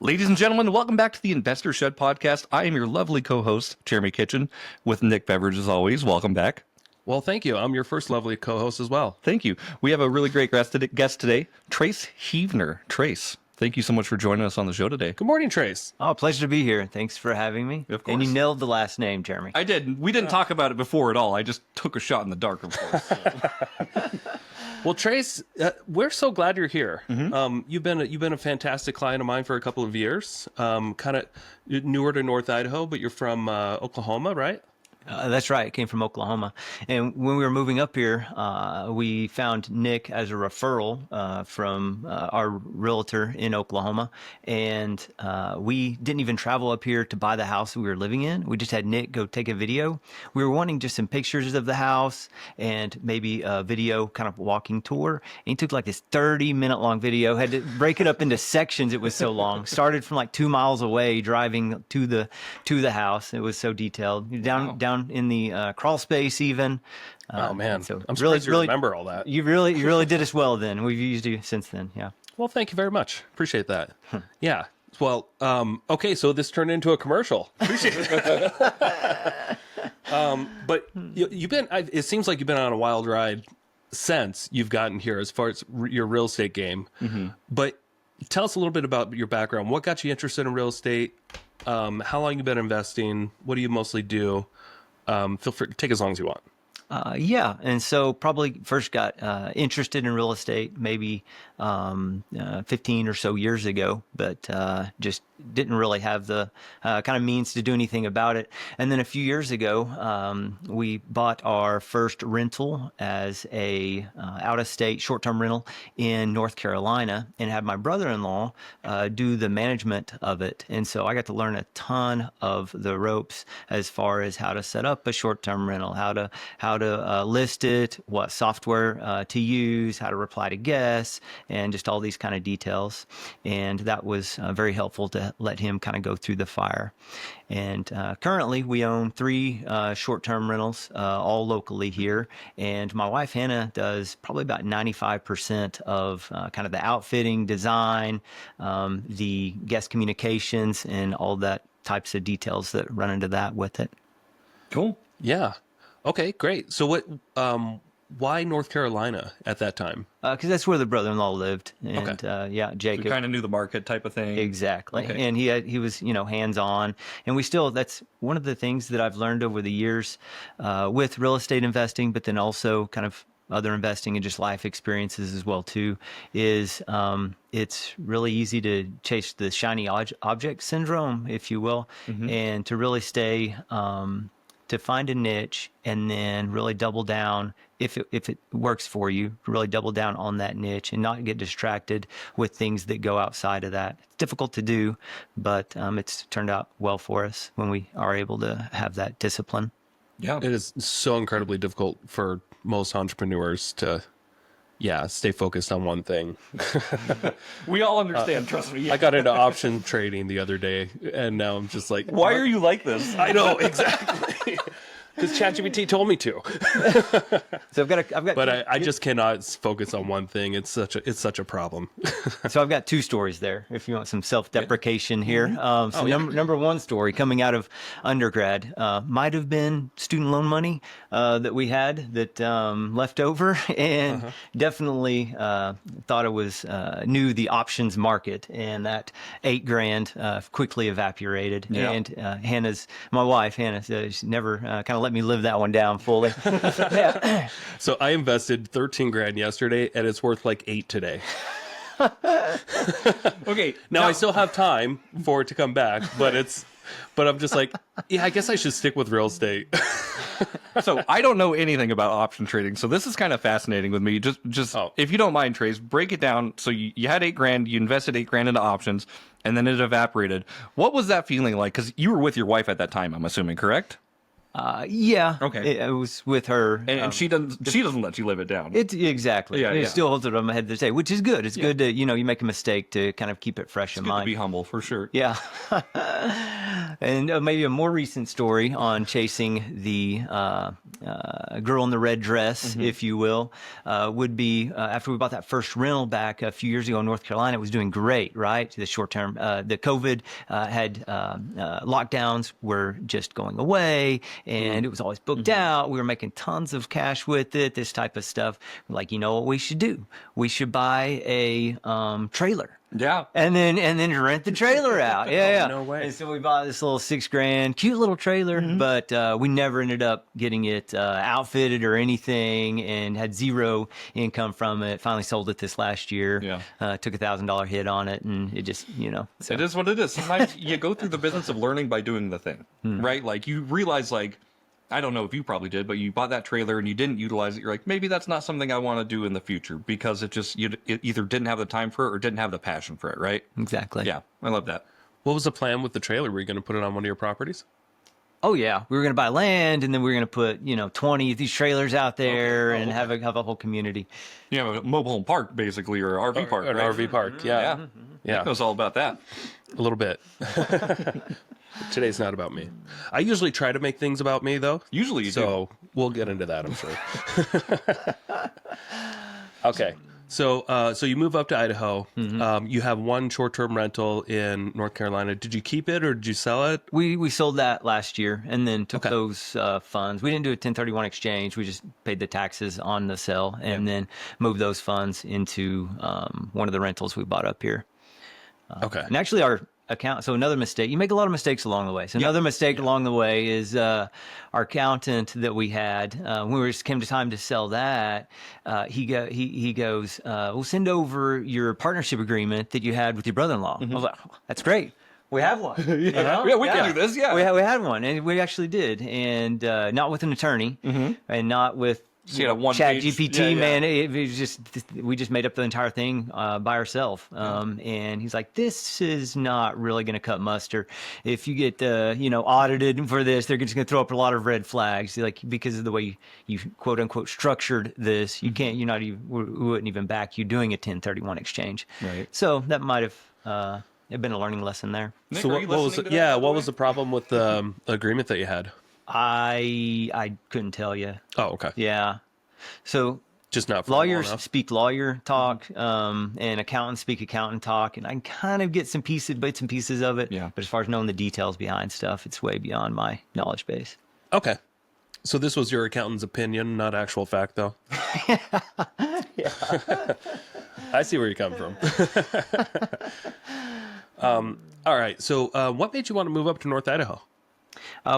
Ladies and gentlemen, welcome back to the Investor Shed podcast. I am your lovely co-host, Jeremy Kitchen, with Nick Beveridge as always. Welcome back. Well, thank you. I'm your first lovely co-host as well. Thank you. We have a really great guest today, Trace Heavner. Trace, thank you so much for joining us on the show today. Good morning, Trace. Oh, pleasure to be here. Thanks for having me. Of course. And you nailed the last name, Jeremy. I did. We didn't talk about it before at all. I just took a shot in the dark, of course. Well, Trace, we're so glad you're here. You've been a fantastic client of mine for a couple of years. Kind of newer to North Idaho, but you're from Oklahoma, right? That's right. I came from Oklahoma. And when we were moving up here, we found Nick as a referral from our realtor in Oklahoma. And we didn't even travel up here to buy the house we were living in. We just had Nick go take a video. We were wanting just some pictures of the house and maybe a video kind of walking tour. And he took like this 30-minute long video, had to break it up into sections. It was so long. Started from like 2 miles away, driving to the house. It was so detailed. Down in the crawl space even. Oh man, so I'm surprised you remember all that. You really did us well then. We've used you since then. Yeah. Well, thank you very much. Appreciate that. Yeah. Well, okay, so this turned into a commercial. Appreciate it. But you've been. It seems like you've been on a wild ride since you've gotten here, as far as your real estate game. But tell us a little bit about your background. What got you interested in real estate? How long you've been investing? What do you mostly do? Feel free to take as long as you want. Yeah. And so probably first got interested in real estate maybe 15 or so years ago, but just didn't really have the kind of means to do anything about it. And then a few years ago, we bought our first rental as a out-of-state short-term rental in North Carolina and had my brother-in-law do the management of it. And so I got to learn a ton of the ropes as far as how to set up a short-term rental, how to list it, what software to use, how to reply to guests, and just all these kind of details. And that was very helpful to let him kind of go through the fire. And currently we own 3 short-term rentals, all locally here. And my wife, Hannah, does probably about 95% of kind of the outfitting, design, the guest communications, and all that types of details that run into that with it. Cool. Yeah. Okay, great. So what? Why North Carolina at that time? Because that's where the brother-in-law lived, and yeah, Jacob. You kind of knew the market type of thing. Exactly, Okay. and he was hands-on, and we still, that's one of the things that I've learned over the years with real estate investing, but then also kind of other investing and just life experiences as well too, is it's really easy to chase the shiny object syndrome, if you will, and to really stay. To find a niche and then really double down if it works for you, really double down on that niche and not get distracted with things that go outside of that. It's difficult to do, but it's turned out well for us when we are able to have that discipline. Yeah. It is so incredibly difficult for most entrepreneurs to, stay focused on one thing. We all understand, trust me. I got into option trading the other day, and now I'm just like, Why are you like this? I know, exactly. Because ChatGPT told me to. So I've got. But I just cannot focus on one thing. It's such a problem. So I've got 2 stories there, if you want some self-deprecation here. Number one story coming out of undergrad might have been student loan money that we had that left over, and definitely thought it was knew the options market, and that $8,000 quickly evaporated. Yeah. And my wife Hannah, she never kind of let me live that one down fully. Yeah. So I invested $13,000 yesterday, and it's worth like $8,000 today. Okay. Now I still have time for it to come back, but I'm just like, I guess I should stick with real estate. So I don't know anything about option trading, so this is kind of fascinating with me. Just if you don't mind, Trace, break it down. So you had $8,000, you invested $8,000 into options, and then it evaporated. What was that feeling like? Because you were with your wife at that time, I'm assuming, correct? Yeah. Okay. It was with her. And she doesn't let you live it down. Exactly. Yeah, It yeah. still holds it on my head to say, which is good. It's good to, you make a mistake to kind of keep it fresh in Good to mind. be humble for sure. Yeah. And maybe a more recent story on chasing the girl in the red dress, if you will, would be after we bought that first rental back a few years ago in North Carolina. It was doing great, right? The short term, the COVID had lockdowns were just going away, and it was always booked out. We were making tons of cash with it, this type of stuff. Like, you know what we should do? We should buy a trailer. Yeah. And then rent the trailer out. Yeah. no way. And so we bought this little $6,000 cute little trailer, but we never ended up getting it outfitted or anything, and had zero income from it. Finally sold it this last year. Yeah. Took $1,000 hit on it, and it just so. It is what it is. Sometimes you go through the business of learning by doing the thing, right? Like you realize, like, I don't know if you probably did, but you bought that trailer and you didn't utilize it. You're like, maybe that's not something I want to do in the future because it either didn't have the time for it or didn't have the passion for it, right? Exactly. Yeah, I love that. What was the plan with the trailer? Were you going to put it on one of your properties? Oh yeah, we were going to buy land, and then we were going to put 20 of these trailers out there and have a whole community. You have a mobile home park, basically, or an RV park, An right? RV park, yeah. Yeah. It was all about that. A little bit. Today's not about me. I usually try to make things about me, though. Usually you do. So we'll get into that, I'm sure. Okay. So you move up to Idaho. You have one short-term rental in North Carolina. Did you keep it or did you sell it? We sold that last year and then took those funds. We didn't do a 1031 exchange. We just paid the taxes on the sale and then moved those funds into one of the rentals we bought up here. Okay. And actually our account, so another mistake, you make a lot of mistakes along the way. So another mistake along the way is our accountant that we had, when we came to time to sell that, he goes, we'll send over your partnership agreement that you had with your brother-in-law. I was like, oh, that's great. We have one. Yeah, we can do this. Yeah. We had one, and we actually did. And not with an attorney and not with So you had a one Chat page- GPT, yeah, yeah. man. It was just, we just made up the entire thing by ourselves. And he's like, this is not really going to cut muster. If you get, audited for this, they're just going to throw up a lot of red flags. Like, because of the way you quote unquote structured this, you can't, we wouldn't even back you doing a 1031 exchange. Right. So that might have been a learning lesson there. Nick, So are what you was listening to that, by the what way? was the problem with the agreement that you had? I couldn't tell you. Oh, okay. Yeah. So Just not formal lawyers enough. speak lawyer talk, and accountants speak accountant talk, and I can kind of get bits and pieces of it. Yeah. But as far as knowing the details behind stuff, it's way beyond my knowledge base. Okay. So this was your accountant's opinion, not actual fact, though. I see where you come from. All right. So what made you want to move up to North Idaho?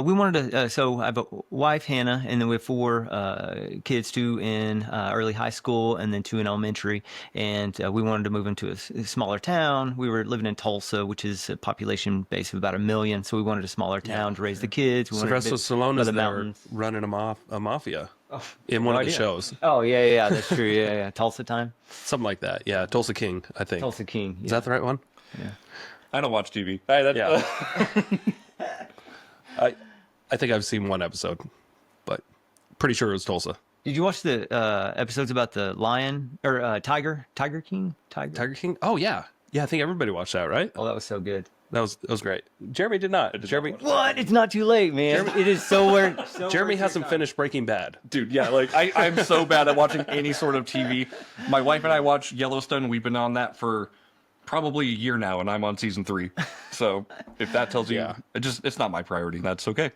We wanted to, so I have a wife, Hannah, and then we have 4 kids, 2 in early high school and then 2 in elementary. And we wanted to move into a smaller town. We were living in Tulsa, which is a population base of about 1 million. So we wanted a smaller town to raise the kids. We wanted Sylvester a bit Stallone of is the there mountains. running a mafia in one of the idea. shows. Oh, yeah, that's true. Yeah. Tulsa time. Something like that. Yeah. Tulsa King, I think. Tulsa King. Is that the right one? I don't watch TV. Yeah. I think I've seen one episode, but pretty sure it was Tulsa. Did you watch the episodes about the lion or Tiger King? Tiger King? Oh, yeah. Yeah, I think everybody watched that, right? Oh, that was so good. That was great. Jeremy did not. Jeremy What? It's not too late, man. It is so weird. Jeremy hasn't finished Breaking Bad. Dude, yeah, like I'm so bad at watching any sort of TV. My wife and I watch Yellowstone. We've been on that for probably a year now, and I'm on season 3. So if that tells you, Yeah. it's not my priority. That's okay.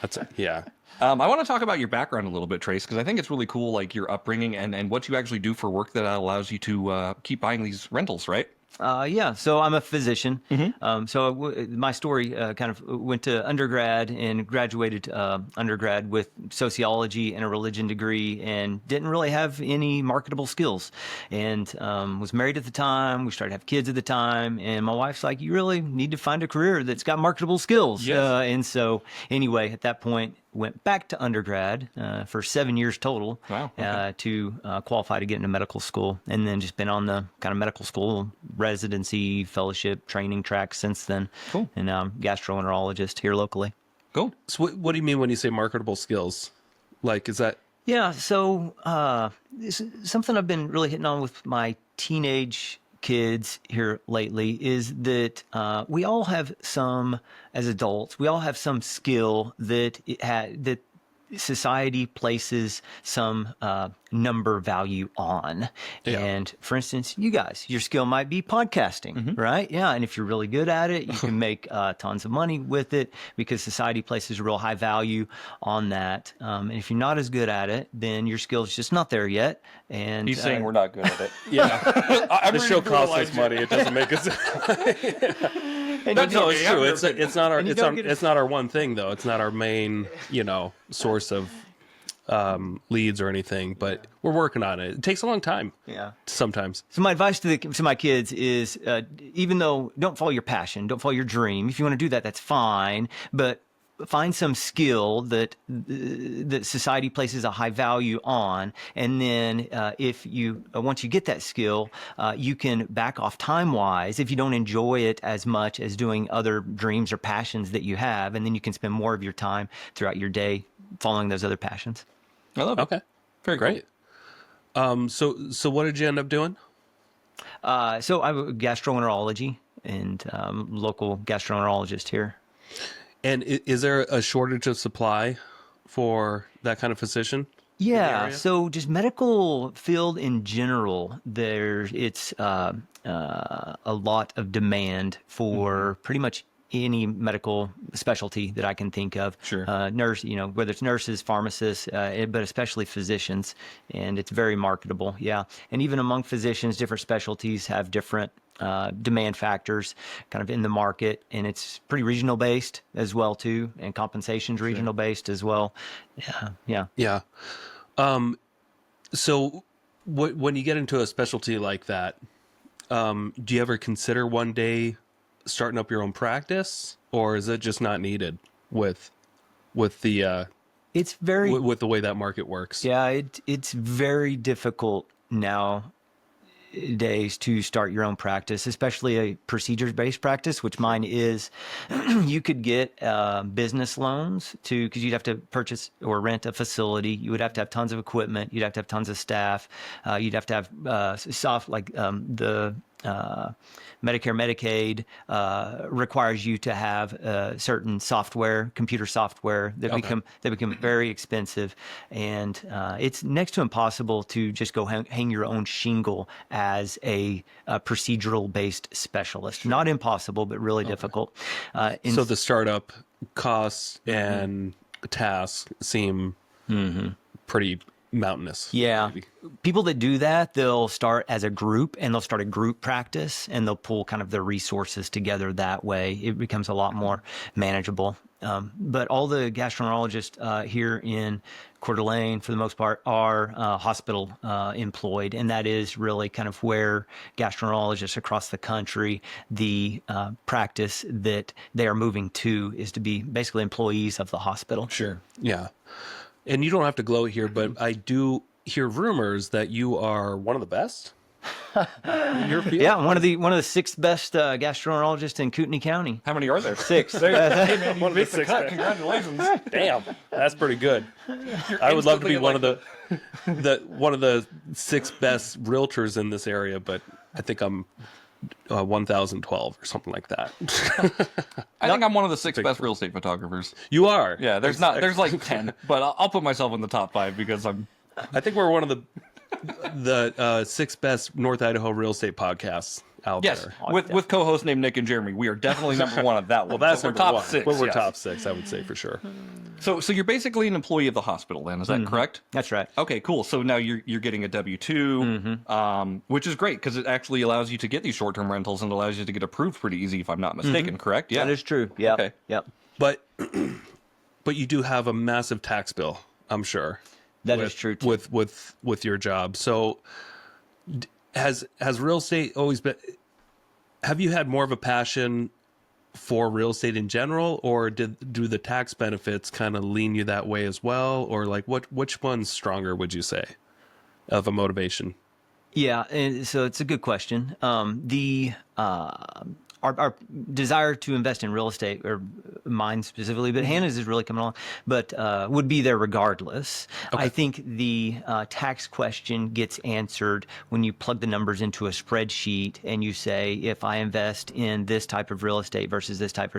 That's yeah. I want to talk about your background a little bit, Trace, because I think it's really cool, like your upbringing and what you actually do for work that allows you to keep buying these rentals, right? Yeah, so I'm a physician. My story kind of went to undergrad and graduated undergrad with sociology and a religion degree, and didn't really have any marketable skills. And was married at the time. We started to have kids at the time, and my wife's like, "You really need to find a career that's got marketable skills." Yes. And so, anyway, at that point, went back to undergrad for 7 years total. Wow, okay. To qualify to get into medical school, and then just been on the kind of medical school residency, fellowship, training track since then. Cool. And now I'm gastroenterologist here locally. Cool. So what do you mean when you say marketable skills? Like, is that... Yeah, so this is something I've been really hitting on with my teenage kids here lately is that we all have some, as adults, we all have some skill that that society places some number value on. Yeah. And for instance, you guys, your skill might be podcasting, right? Yeah. And if you're really good at it, you can make tons of money with it because society places a real high value on that. And if you're not as good at it, then your skill's just not there yet. And He's saying we're not good at it. Yeah. I'm The show costs us money. It doesn't make us... and But no, okay. it's true. I'm It's not our and you don't get it's not our one thing though. It's not our main, source of leads or anything. But we're working on it. It takes a long time. yeah. Sometimes. So my advice to my kids is, even though don't follow your passion, don't follow your dream. If you want to do that, that's fine. But find some skill that society places a high value on, and then if you once you get that skill, you can back off time wise if you don't enjoy it as much as doing other dreams or passions that you have, and then you can spend more of your time throughout your day following those other passions. I love it. Okay. Very Great. So what did you end up doing? So I'm a gastroenterology and local gastroenterologist here. And is there a shortage of supply for that kind of physician? Yeah, area? so just medical field in general, it's a lot of demand for pretty much any medical specialty that I can think of. Sure. Nurse, whether it's nurses, pharmacists, but especially physicians, and it's very marketable. Yeah, and even among physicians, different specialties have different demand factors kind of in the market, and it's pretty regional based as well too, and compensation's regional based as well. Yeah. Yeah. So when you get into a specialty like that, do you ever consider one day starting up your own practice, or is it just not needed with the It's very with the way that market works? Yeah, it's very difficult nowadays to start your own practice, especially a procedures-based practice, which mine is. You could get business loans because you'd have to purchase or rent a facility. You would have to have tons of equipment. You'd have to have tons of staff. You'd have to have the Medicare, Medicaid requires you to have certain software, computer software that become very expensive, and it's next to impossible to just go hang your own shingle as a procedural based specialist. Not impossible, but really difficult. So the startup costs and tasks seem pretty mountainous. Yeah. maybe. People that do that, they'll start as a group and they'll start a group practice and they'll pull kind of their resources together that way. It becomes a lot more manageable. But all the gastroenterologists here in Coeur d'Alene, for the most part, are hospital employed. And that is really kind of where gastroenterologists across the country, the practice that they are moving to is to be basically employees of the hospital. Sure. Yeah. And you don't have to gloat here, but I do hear rumors that you are one of the best. in your field? Yeah, one of the six best gastroenterologists in Kootenai County. How many are there? Six. One of the six best. Congratulations. Damn, that's pretty good. I would love to be one of the six best realtors in this area, but I think I'm 1012 or something like that. I think I'm one of the six best real estate photographers. You are. Yeah, there's like 10, but I'll put myself in the top 5 because I think we're one of the six best North Idaho real estate podcasts out yes, there. with co-hosts named Nick and Jeremy. We are definitely number one of that one. Well, that's we're number top one. 6. Well, we're yes. top 6, I would say for sure. So you're basically an employee of the hospital, then, is that correct? That's right. Okay, cool. So now you're getting a W-2, which is great because it actually allows you to get these short-term rentals and allows you to get approved pretty easy, if I'm not mistaken. Correct? Yeah, That is true. Yeah. Okay. Yep. But you do have a massive tax bill, I'm sure. That is true too. With your job. So has real estate always been? Have you had more of a passion for real estate in general, or do the tax benefits kind of lean you that way as well, or like which one's stronger, would you say, of a motivation? Yeah, and so it's a good question. our desire to invest in real estate, or mine specifically, but Hannah's is really coming along, but would be there regardless. Okay. I think the tax question gets answered when you plug the numbers into a spreadsheet and you say, if I invest in this type of real estate versus this type,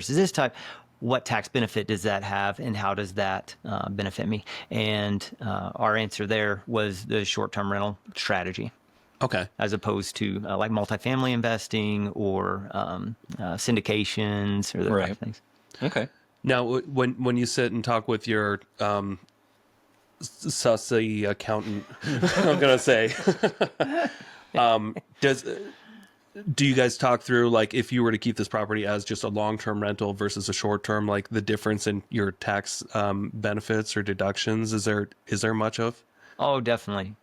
what tax benefit does that have, and how does that benefit me? And our answer there was the short-term rental strategy, Okay. as opposed to like multifamily investing or syndications or those type of things. Okay. Now, when you sit and talk with your sussy accountant, I'm gonna say, do you guys talk through, like, if you were to keep this property as just a long-term rental versus a short-term, like the difference in your tax benefits or deductions? Is there much of? Oh, definitely.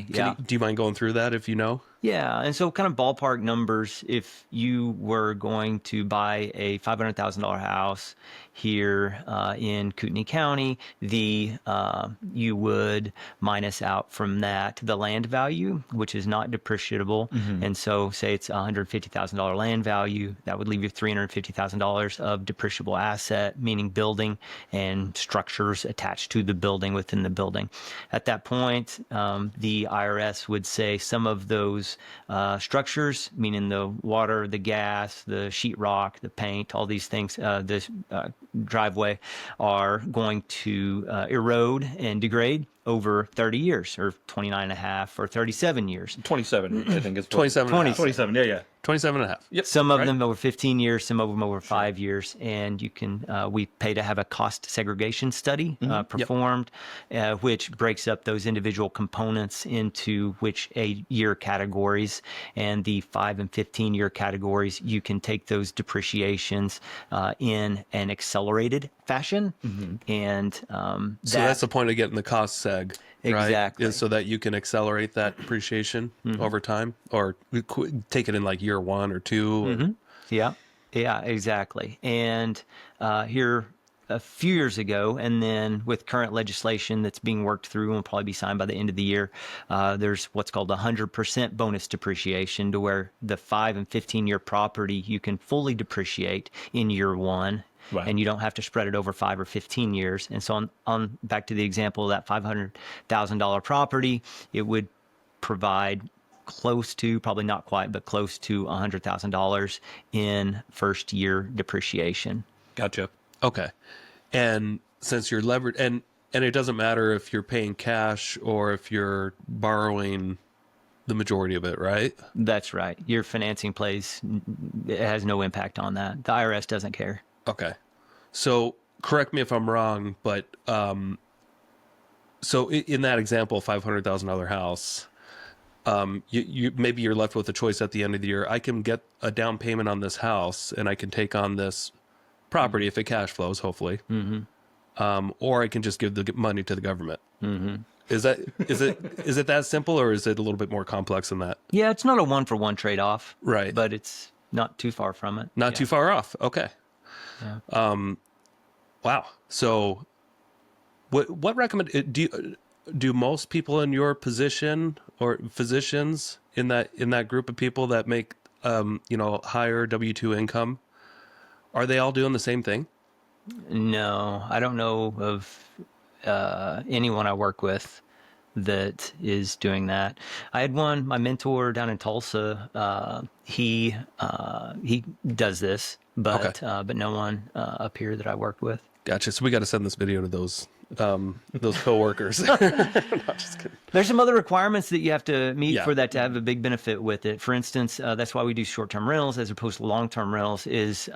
Yeah. Do you mind going through that if you know? Yeah, and so kind of ballpark numbers, if you were going to buy a $500,000 house here in Kootenai County, you would minus out from that the land value, which is not depreciable. And so say it's $150,000 land value, that would leave you $350,000 of depreciable asset, meaning building and structures attached to the building within the building. At that point, the IRS would say some of those structures, meaning the water, the gas, the sheetrock, the paint, all these things, this driveway, are going to erode and degrade over 30 years, or 29 and a half, or 37 years. 27, I think is 27 and a half. 27, yeah. 27 and a half. Yep. Some of them over 15 years, some of them over 5 years. And you can, we pay to have a cost segregation study performed, which breaks up those individual components into which year categories. And the 5 and 15 year categories, you can take those depreciations in an accelerated fashion. And So that's the point of getting the cost seg, right? Exactly. Is so that you can accelerate that depreciation over time, or take it in like year 1 or 2. Yeah, exactly. And here a few years ago, and then with current legislation that's being worked through and will probably be signed by the end of the year, there's what's called 100% bonus depreciation, to where the 5 and 15 year property you can fully depreciate in year 1. Wow. And you don't have to spread it over 5 or 15 years. And so on back to the example of that $500,000 property, it would provide close to, probably not quite, but close to $100,000 in first year depreciation. Gotcha. Okay. And since you're levered, and it doesn't matter if you're paying cash or if you're borrowing the majority of it, right? That's right. Your financing it has no impact on that. The IRS doesn't care. Okay. So correct me if I'm wrong, but so in that example, $500,000 house, you maybe you're left with a choice at the end of the year. I can get a down payment on this house, and I can take on this property if it cash flows, hopefully. Or I can just give the money to the government. Is it that simple, or is it a little bit more complex than that? Yeah, it's not a 1-for-1 trade-off. Right. But it's not too far from it. Not too far off. Okay. Yeah. Wow. So what do most people in your position, or physicians in that group of people that make higher W-2 income, are they all doing the same thing? No, I don't know of anyone I work with that is doing that. I had my mentor down in Tulsa. He does this, but Okay. but no one up here that I worked with. Gotcha. So we got to send this video to those coworkers. No, just kidding. There's some other requirements that you have to meet Yeah. for that to have a big benefit with it. For instance, that's why we do short-term rentals as opposed to long-term rentals, is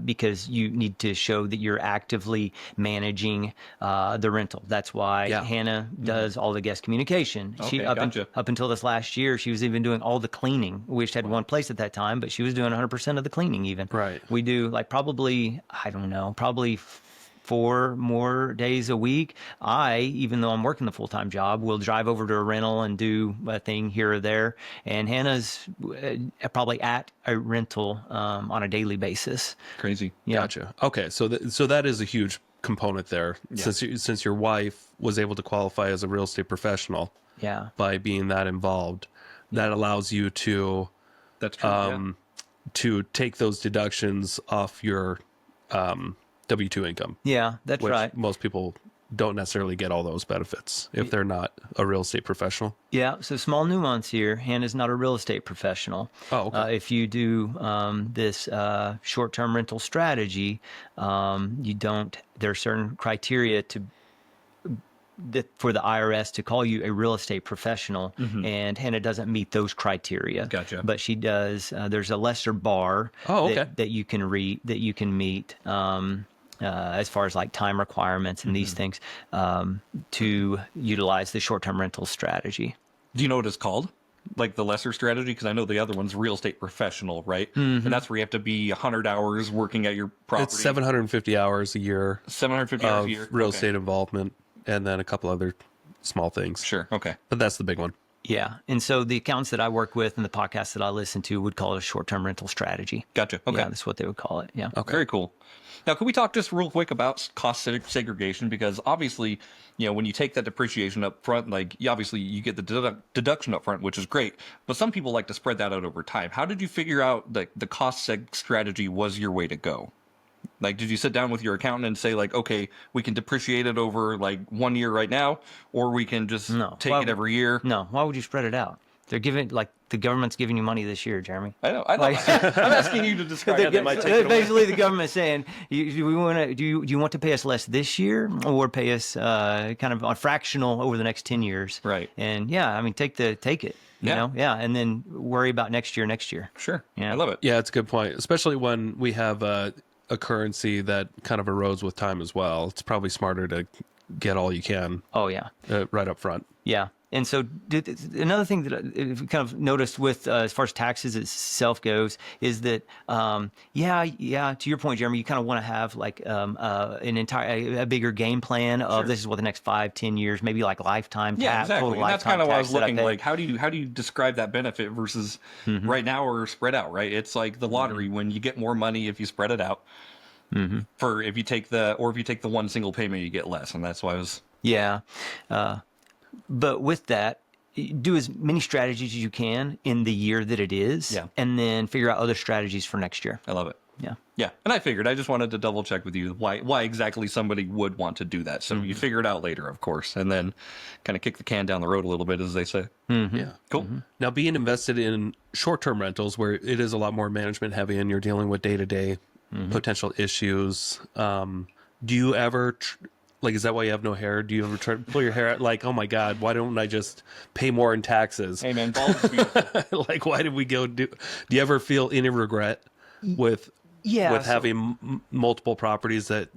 because you need to show that you're actively managing the rental. That's why Hannah does all the guest communication. Okay, gotcha. Up until this last year, she was even doing all the cleaning. We just had one place at that time, but she was doing 100% of the cleaning even. Right. We do probably 4 more days a week. Even though I'm working the full-time job, will drive over to a rental and do a thing here or there. And Hannah's probably at a rental on a daily basis. Crazy. Yeah. Gotcha. Okay. So that is a huge component there. Yeah. Since your wife was able to qualify as a real estate professional Yeah. by being that involved, that allows you to That's true. to take those deductions off your W-2 income. Yeah, that's which right. most people don't necessarily get all those benefits if they're not a real estate professional. Yeah, so small nuance here. Hannah's not a real estate professional. Oh, okay. If you do this short-term rental strategy, you don't. There are certain criteria for the IRS to call you a real estate professional, and Hannah doesn't meet those criteria. Gotcha. But she does. There's a lesser bar that you can meet. As far as like time requirements and these things, to utilize the short-term rental strategy. Do you know what it's called? Like the lesser strategy? Because I know the other one's real estate professional, right? And that's where you have to be 100 hours working at your property. It's 750 hours a year 750 hours of a year. real Okay. estate involvement, and then a couple other small things. Sure. Okay. But that's the big one. Yeah. And so the accountants that I work with and the podcasts that I listen to would call it a short-term rental strategy. Gotcha. Okay. Yeah, that's what they would call it. Yeah. Okay. Very cool. Now, can we talk just real quick about cost segregation? Because obviously, when you take that depreciation up front, like obviously you get the deduction up front, which is great. But some people like to spread that out over time. How did you figure out that the cost seg strategy was your way to go? Like, did you sit down with your accountant and say, like, okay, we can depreciate it over like 1 year right now, or we can just take it every year? No. Why would you spread it out? They're giving, like, the government's giving you money this year, Jeremy. I know. I'm asking you to describe it. Basically, the government's saying, do you want to pay us less this year, or pay us kind of on fractional over the next 10 years? Right. And yeah, I mean, take it. And then worry about next year. Sure. Yeah. I love it. Yeah, it's a good point, especially when we have a currency that kind of erodes with time as well. It's probably smarter to get all you can. Oh yeah. Right up front. Yeah. And so another thing that I've kind of noticed with as far as taxes itself goes is that, to your point, Jeremy, you kind of want to have like a bigger game plan of this is what the next 5-10 years, maybe like lifetime tax. Exactly. Total And that's lifetime kind of what I was tax that looking pay. like. How do you describe that benefit versus right now or spread out? Right. It's like the lottery when you get more money if you spread it out. For if you take the one single payment, you get less, and that's why I was. Yeah. But with that, do as many strategies as you can in the year that it is, and then figure out other strategies for next year. I love it. Yeah. Yeah. And I figured I just wanted to double check with you why exactly somebody would want to do that. So you figure it out later, of course, and then kind of kick the can down the road a little bit, as they say. Yeah. Cool. Now, being invested in short-term rentals, where it is a lot more management heavy and you're dealing with day-to-day potential issues, do you ever like, is that why you have no hair? Do you ever try to pull your hair out? Like, oh my God, why don't I just pay more in taxes? Hey man, bald is beautiful. Like, why did we go do you ever feel any regret with having multiple properties that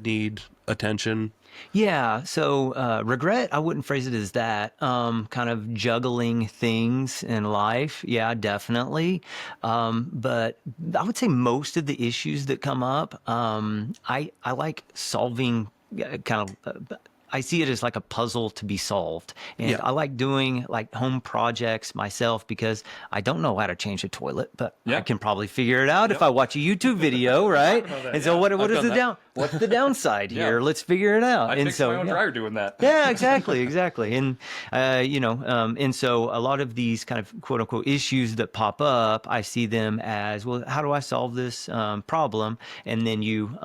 need attention? Yeah. So regret, I wouldn't phrase it as that. Kind of juggling things in life. Yeah, definitely. But I would say most of the issues that come up, I like solving I see it as like a puzzle to be solved. And I like doing like home projects myself because I don't know how to change a toilet, but I can probably figure it out if I watch a YouTube video, right? And so what is what's the downside here? Let's figure it out. I fixed my own dryer doing that. Yeah, exactly. And, and so a lot of these kind of quote unquote issues that pop up, I see them as, well, how do I solve this problem? And then you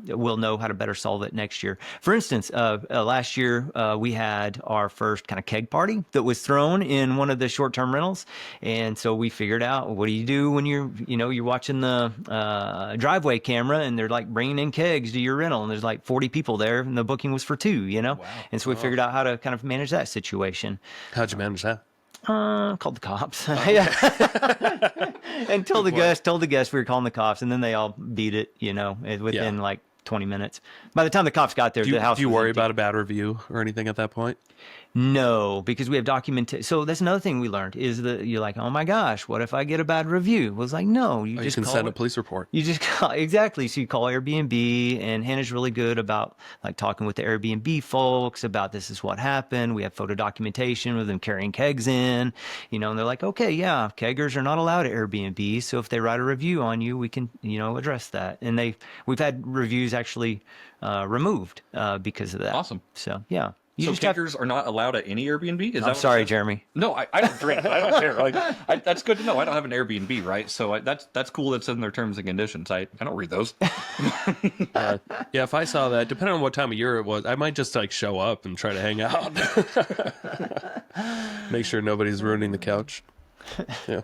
will know how to better solve it next year. For instance, last year we had our first kind of keg party that was thrown in one of the short-term rentals. And so we figured out, what do you do when you're watching the driveway camera and they're like bringing in kegs to your rental and there's like 40 people there and the booking was for 2, Wow. And so we figured out how to kind of manage that situation. How'd you manage that? Called the cops. And told the guests we were calling the cops, and then they all beat it, within like 20 minutes. By the time the cops got there, the house. Do you was worry empty. about a bad review or anything at that point? No, because we have documentation. So that's another thing we learned is that you're like, oh my gosh, what if I get a bad review? It was like, no, you just can send a police report. You just call, exactly. So you call Airbnb, and Hannah's really good about like talking with the Airbnb folks about this is what happened. We have photo documentation with them carrying kegs in, and they're like, okay, yeah, keggers are not allowed at Airbnb. So if they write a review on you, we can, address that. And we've had reviews actually removed because of that. Awesome. So yeah. You So just have. kickers are not allowed at any Airbnb? Is that I'm what sorry, it says? Jeremy. No, I don't drink. I don't care. Like, that's good to know. I don't have an Airbnb, right? So that's cool. That's in their terms and conditions. I don't read those. Yeah, if I saw that, depending on what time of year it was, I might just like show up and try to hang out. Make sure nobody's ruining the couch. Yeah.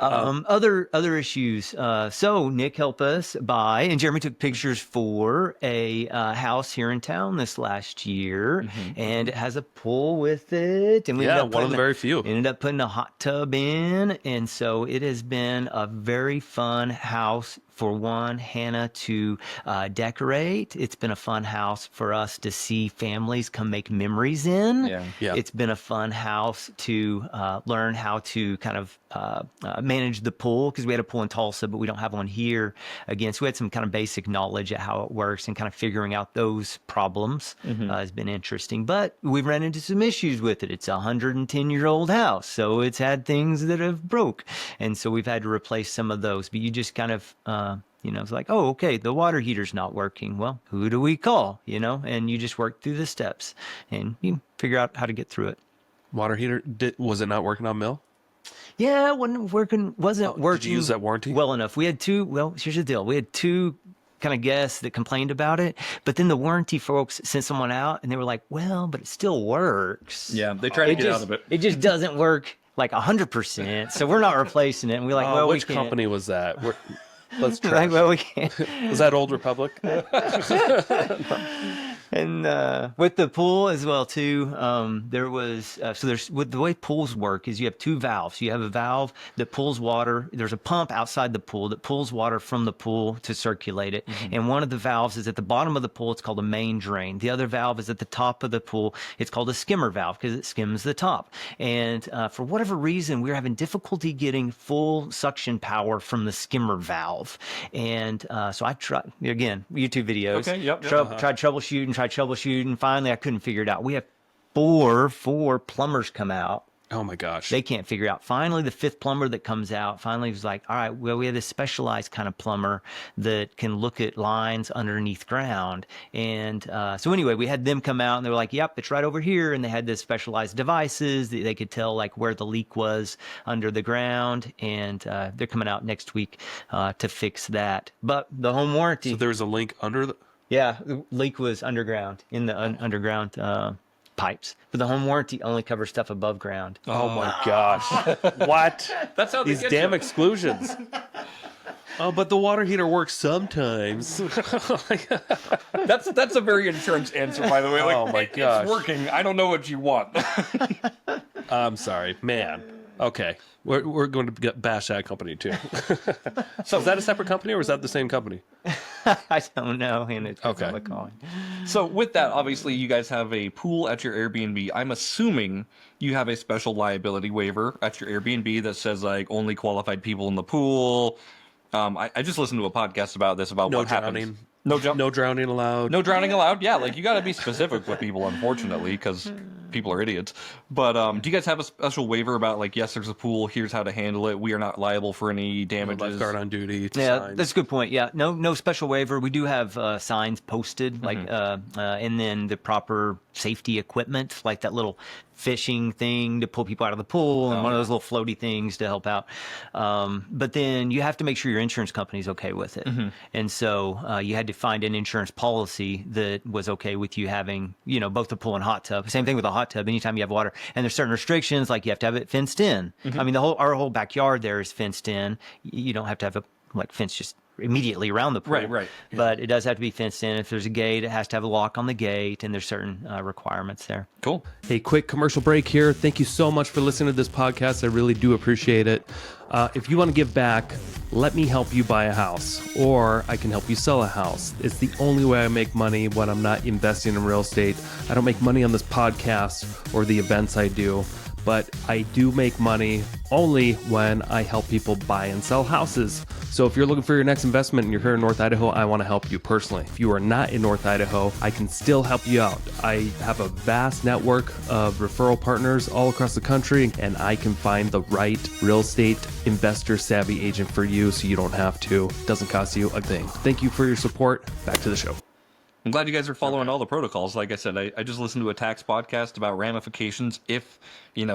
Other issues. So Nick helped us buy, and Jeremy took pictures for a house here in town this last year, and it has a pool with it. And we Yeah, ended up one of the very few. Ended up putting a hot tub in, and so it has been a very fun house. For one, Hannah to decorate. It's been a fun house for us to see families come make memories in. Yeah. It's been a fun house to learn how to kind of manage the pool, because we had a pool in Tulsa, but we don't have one here. Again, so we had some kind of basic knowledge of how it works, and kind of figuring out those problems has been interesting. But we've run into some issues with it. It's a 110-year-old house, so it's had things that have broke. And so we've had to replace some of those. But you just kind of... it's like, oh, okay, the water heater's not working. Well, who do we call? And you just work through the steps and you figure out how to get through it. Water heater, was it not working on Mill? Yeah, it wasn't working. Did you use that warranty? well enough. We had two. Well, here's the deal. We had two kind of guests that complained about it, but then the warranty folks sent someone out and they were like, well, but it still works. Yeah, they try to get out of it. It just doesn't work like 100%. So we're not replacing it. And we're like, well, which we can't. company was that? Let's try. Like, well, we can't. Was that Old Republic? And with the pool as well too, there was there's with the way pools work is you have two valves. You have a valve that pulls water. There's a pump outside the pool that pulls water from the pool to circulate it. And one of the valves is at the bottom of the pool. It's called a main drain. The other valve is at the top of the pool. It's called a skimmer valve because it skims the top. And for whatever reason, we were having difficulty getting full suction power from the skimmer valve. And so I tried again YouTube videos. Okay, yep. Tried troubleshooting. Finally, I couldn't figure it out. We have four plumbers come out. Oh my gosh. They can't figure it out. Finally, the fifth plumber that comes out finally was like, all right, well, we have this specialized kind of plumber that can look at lines underneath ground. And so anyway, we had them come out and they were like, yep, it's right over here. And they had this specialized devices that they could tell like where the leak was under the ground. And they're coming out next week to fix that. But the home warranty. So there was a link under the... Yeah, the leak was underground, in the underground pipes. But the home warranty only covers stuff above ground. Oh my gosh. What? That's how These damn exclusions. Oh, but the water heater works sometimes. That's a very insurance answer, by the way. Like, Oh my gosh. It's working. I don't know what you want. I'm sorry, man. Okay, we're going to bash that company too. So is that a separate company or is that the same company? I don't know. And it's Okay. the calling. So with that, obviously, you guys have a pool at your Airbnb. I'm assuming you have a special liability waiver at your Airbnb that says like only qualified people in the pool. I just listened to a podcast about this, about No what drowning. happens. No jump. No drowning allowed. No drowning allowed. Yeah, like you got to be specific with people, unfortunately, because people are idiots. But do you guys have a special waiver about like, yes, there's a pool. Here's how to handle it. We are not liable for any damages. Lifeguard on duty. Yeah, signs. that's a good point. Yeah, no special waiver. We do have signs posted, like, and then the proper safety equipment, like that little fishing thing to pull people out of the pool, and one of those little floaty things to help out. But then you have to make sure your insurance company's okay with it. And so you had to find an insurance policy that was okay with you having, both the pool and hot tub. Same thing with a hot tub. Anytime you have water, and there's certain restrictions, like you have to have it fenced in. I mean, our whole backyard there is fenced in. You don't have to have a fence just immediately around the pool. Right. But it does have to be fenced in. If there's a gate, it has to have a lock on the gate, and there's certain requirements there. Cool. A quick commercial break here. Thank you so much for listening to this podcast. I really do appreciate it. If you want to give back, let me help you buy a house, or I can help you sell a house. It's the only way I make money when I'm not investing in real estate. I don't make money on this podcast or the events I do, but I do make money only when I help people buy and sell houses. So if you're looking for your next investment and you're here in North Idaho, I want to help you personally. If you are not in North Idaho, I can still help you out. I have a vast network of referral partners all across the country, and I can find the right real estate investor savvy agent for you so you don't have to. It doesn't cost you a thing. Thank you for your support. Back to the show. I'm glad you guys are following all the protocols. Like I said, I just listened to a tax podcast about ramifications if,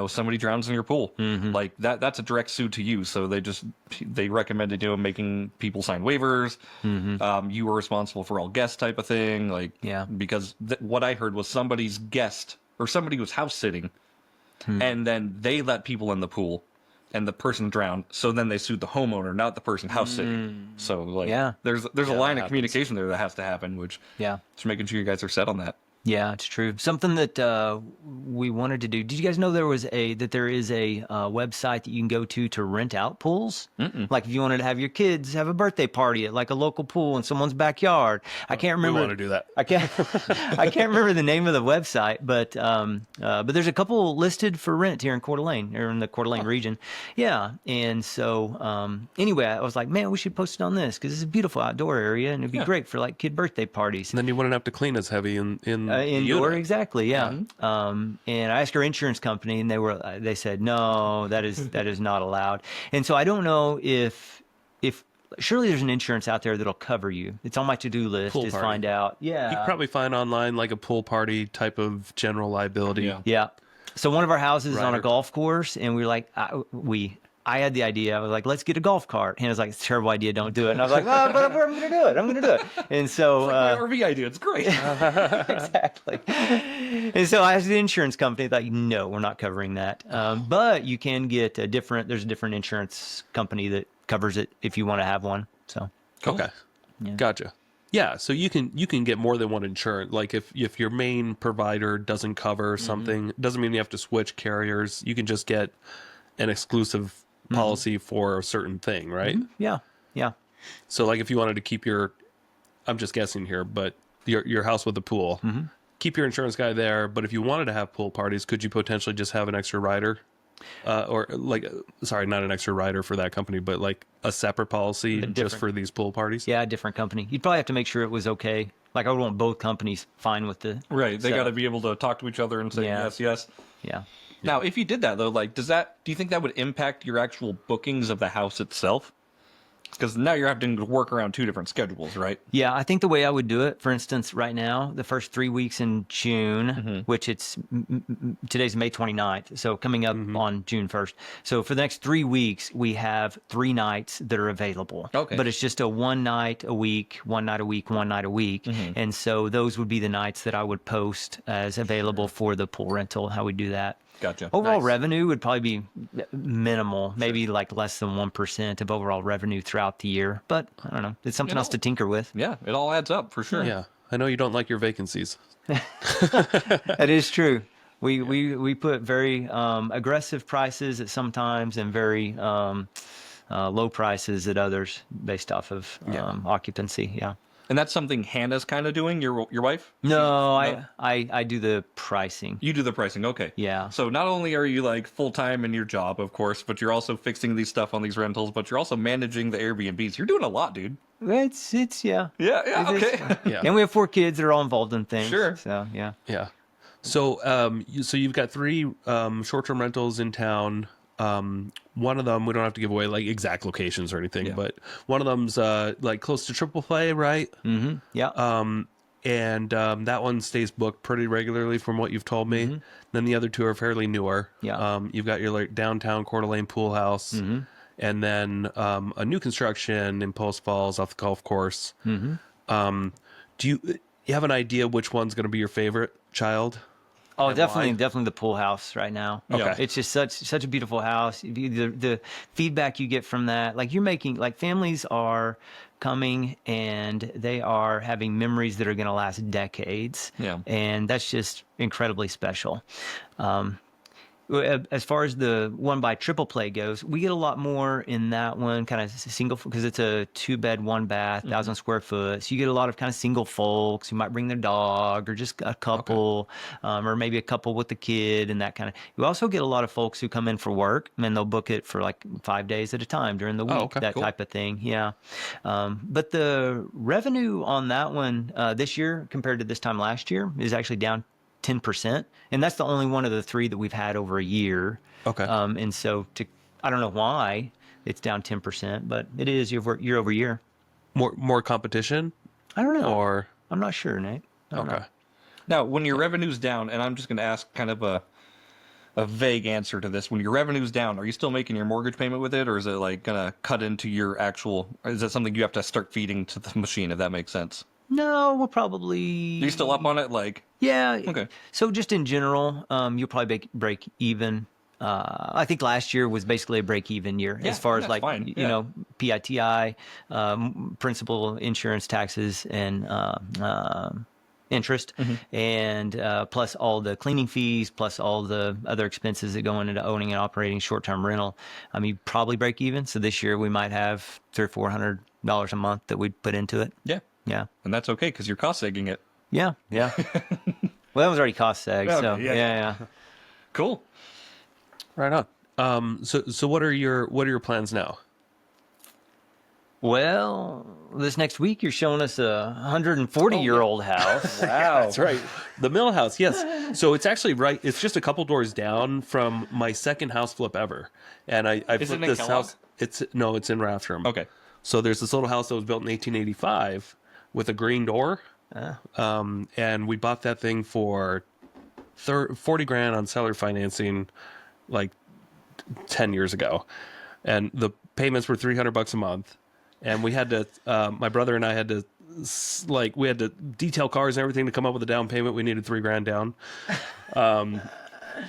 somebody drowns in your pool. Like that's a direct suit to you. So they recommended, making people sign waivers. You were responsible for all guests type of thing. Like, Yeah. because what I heard was somebody's guest or somebody was house sitting and then they let people in the pool. And the person drowned, so then they sued the homeowner, not the person house sitting. So, there's a line of communication there that has to happen, which just making sure you guys are set on that. Yeah, it's true. Something that we wanted to do. Did you guys know there is a website that you can go to rent out pools? Like if you wanted to have your kids have a birthday party at like a local pool in someone's backyard. I can't remember. We want to do that. I can't remember the name of the website, but there's a couple listed for rent here in Coeur d'Alene, or in the Coeur d'Alene region. Yeah, and so anyway, I was like, man, we should post it on this because it's a beautiful outdoor area and it'd be great for like kid birthday parties. And then you wouldn't have to clean as heavy in Indoor, unit. exactly, yeah. And I asked our insurance company, and they said no, that is not allowed. And so I don't know if surely there's an insurance out there that'll cover you. It's on my to-do list Pool is party. find out. Yeah, You could probably find online like a pool party type of general liability. Yeah. yeah. So one of our houses is on a Rider. golf course, and we were like, I had the idea. I was like, let's get a golf cart. And I was like, it's a terrible idea. Don't do it. And I was like, but I'm going to do it. I'm going to do it. And so, My RV idea, it's great. exactly. And so I asked the insurance company, like, no, we're not covering that. But you can get there's a different insurance company that covers it if you want to have one. So, Okay. Yeah. Gotcha. Yeah, so you can get more than one insurance. Like if your main provider doesn't cover something, doesn't mean you have to switch carriers. You can just get an exclusive policy for a certain thing, right? yeah. So like if you wanted to keep I'm just guessing here, but your house with a pool, keep your insurance guy there. But if you wanted to have pool parties, could you potentially just have an extra rider? Or like, sorry, not an extra rider for that company, but like a separate policy just for these pool parties? Yeah, a different company. You'd probably have to make sure it was okay. Like I would want both companies fine with the Right. They setup. got to be able to talk to each other and say Yeah. yes, yes. Yeah. Now, if you did that though, like, do you think that would impact your actual bookings of the house itself? Because now you're having to work around two different schedules, right? Yeah, I think the way I would do it, for instance, right now, the first 3 weeks in June, which today's May 29th, so coming up on June 1st. So for the next 3 weeks, we have 3 nights that are available. Okay. But it's just a one night a week, one night a week, one night a week. And so those would be the nights that I would post as available for the pool rental, how we do that. Gotcha. Overall Nice. revenue would probably be minimal, maybe like less than 1% of overall revenue throughout the year. But I don't know. It's something else to tinker with. Yeah, it all adds up for sure. Yeah. I know you don't like your vacancies. That is true. We put very aggressive prices at some times and very low prices at others based off of occupancy. Yeah. And that's something Hannah's kind of doing, your wife? No, I do the pricing. You do the pricing, okay. Yeah. So not only are you like full-time in your job, of course, but you're also fixing these stuff on these rentals, but you're also managing the Airbnbs. You're doing a lot, dude. It's yeah. Yeah, It is. okay. Yeah. And we have 4 kids that are all involved in things. Sure. So yeah. Yeah. So you've got 3 short-term rentals in town. One of them, we don't have to give away like exact locations or anything, but one of them's like close to Triple Play, right? Mm-hmm. Yeah. And that one stays booked pretty regularly from what you've told me. Then the other 2 are fairly newer. Yeah. You've got your like downtown Coeur d'Alene pool house, and then a new construction in Post Falls off the golf course. Do you have an idea which one's going to be your favorite child? Oh, And definitely the pool house right now. Okay. It's just such a beautiful house. The feedback you get from that, like you're making, like families are coming and they are having memories that are going to last decades. Yeah. And that's just incredibly special. As far as the one by Triple Play goes, we get a lot more in that one, kind of single, because it's a 2-bed, 1-bath, 1,000 square foot. So you get a lot of kind of single folks who might bring their dog or just a couple, or maybe a couple with the kid and that kind of. You also get a lot of folks who come in for work and they'll book it for like 5 days at a time during the week, that cool. type of thing. Yeah. But the revenue on that one this year compared to this time last year is actually down 10%, and that's the only one of the 3 that we've had over a year. Okay. And so I don't know why it's down 10%, but it is year over year. More competition? I don't know. Or I'm not sure, Nate. I don't know. Now, when your revenue's down, and I'm just going to ask kind of a vague answer to this. When your revenue's down, are you still making your mortgage payment with it, or is it like gonna cut into your actual? Is that something you have to start feeding to the machine? If that makes sense. No, we'll probably. Are you still up on it? Like, Yeah. Okay. So just in general, you'll probably break even. I think last year was basically a break-even year Yeah, as far as that's like fine. you Yeah. know PITI, principal, insurance, taxes, and interest, and plus all the cleaning fees, plus all the other expenses that go into owning and operating short-term rental. I mean, probably break even. So this year we might have $300-400 a month that we put into it. yeah, Yeah. and that's okay because you're cost segging it. Yeah. Yeah. Well, that was already cost seg. Okay, So yeah. yeah. Cool. Right on. So what are your plans now? Well, this next week you're showing us a 140-year-old house. Wow. That's right. The Mill House, yes. So it's actually right. It's just a couple doors down from my second house flip ever. And I Is it flipped in this Kellogg? house. It's in Rathdrum. Okay. So there's this little house that was built in 1885 with a green door. And we bought that thing for $40,000 on seller financing like 10 years ago. And the payments were $300 a month. And we had to, my brother and I had to, we had to detail cars and everything to come up with a down payment. We needed $3,000 down.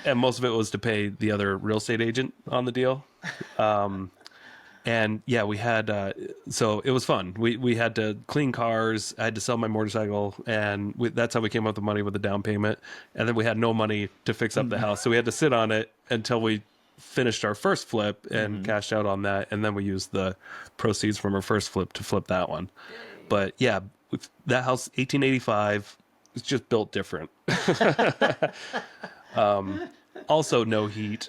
And most of it was to pay the other real estate agent on the deal. And yeah, we had, so it was fun. We had to clean cars. I had to sell my motorcycle, and that's how we came up with the money with the down payment. And then we had no money to fix up the house. So we had to sit on it until we finished our first flip and cashed out on that. And then we used the proceeds from our first flip to flip that one. But yeah, that house, 1885, it's just built different. Also no heat.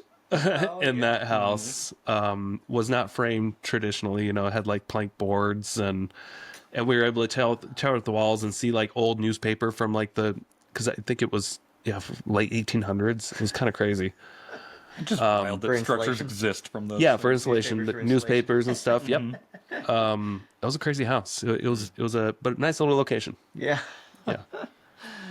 In that house, was not framed traditionally. You know, it had like plank boards, and we were able to tear out the walls and see like old newspaper from like because I think it was late 1800s. It was kind of crazy. Just wild for that structures insulation. exist from those. Yeah, for insulation, Newspapers the for newspapers and stuff. Yep. That was a crazy house. It was a nice little location. Yeah. Yeah.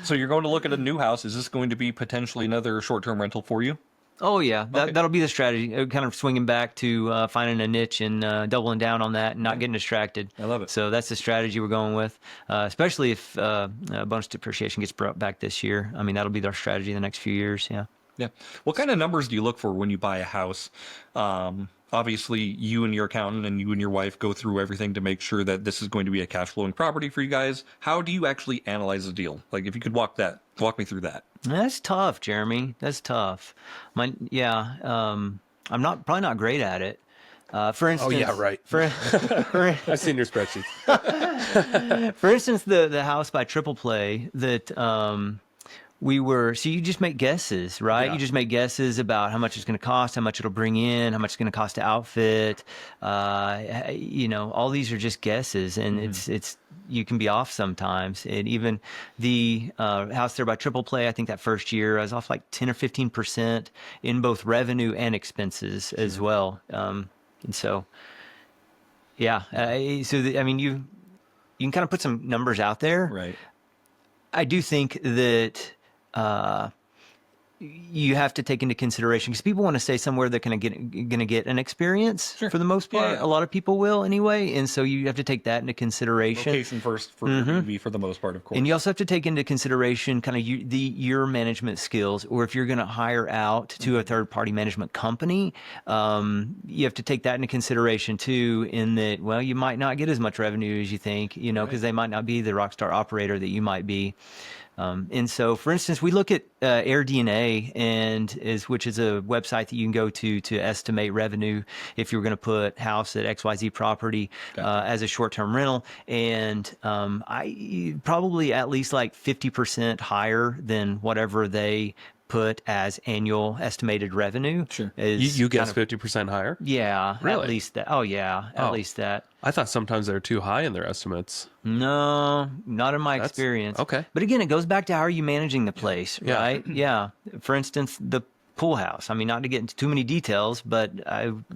So you're going to look at a new house. Is this going to be potentially another short-term rental for you? Oh yeah, Okay. that'll be the strategy. Kind of swinging back to finding a niche and doubling down on that, and not getting distracted. I love it. So that's the strategy we're going with, especially if bonus depreciation gets brought back this year. I mean, that'll be our strategy in the next few years. Yeah. Yeah. What kind of numbers do you look for when you buy a house? Obviously, you and your accountant and you and your wife go through everything to make sure that this is going to be a cash flowing property for you guys. How do you actually analyze a deal? Like, if you could walk me through that. That's tough, Jeremy. That's tough. I'm probably not great at it. For instance, yeah, right. For I've seen your spreadsheets. For instance, the house by Triple Play that so you just make guesses, right? Yeah. You just make guesses about how much it's going to cost, how much it'll bring in, how much it's going to cost to outfit. All these are just guesses, and it's you can be off sometimes. And even the house there by Triple Play, I think that first year I was off like 10 or 15% in both revenue and expenses as well. And so, yeah. You can kind of put some numbers out there. Right. I do think that you have to take into consideration, because people want to stay somewhere they're going to get an experience for the most part. Yeah. A lot of people will anyway, and so you have to take that into consideration. Location first for Airbnb for the most part, of course. And you also have to take into consideration kind of your management skills, or if you're going to hire out to a third-party management company, you have to take that into consideration too, in that, well, you might not get as much revenue as you think, because they might not be the rock star operator that you might be. And so, for instance, we look at AirDNA, which is a website that you can go to estimate revenue if you're going to put house at XYZ property as a short-term rental. And I probably at least like 50% higher than whatever they put as annual estimated revenue. Sure. You guess 50% higher? Yeah, Really? at least that. Oh yeah, at least that. I thought sometimes they're too high in their estimates. No, not in my experience. okay. But again, it goes back to how are you managing the place, Yeah. right? Yeah. For instance, the pool house. I mean, not to get into too many details, but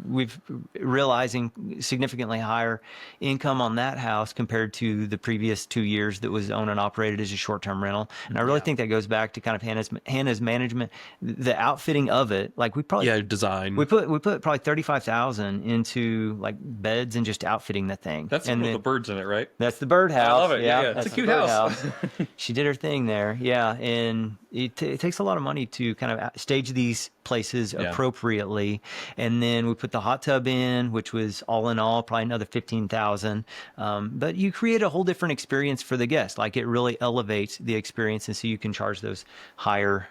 we've realizing significantly higher income on that house compared to the previous 2 years that was owned and operated as a short-term rental. And I really think that goes back to kind of Hannah's management, the outfitting of it. Like we probably design. we put probably 35,000 into like beds and just outfitting the thing. That's the and one with then, the birds in it, right? That's the birdhouse. I love it. Yeah, it's that's a the cute birdhouse. house. She did her thing there. Yeah, and it takes a lot of money to kind of stage these places appropriately. And then we put the hot tub in, which was all in all probably another 15,000. But you create a whole different experience for the guest. Like it really elevates the experience, and so you can charge those higher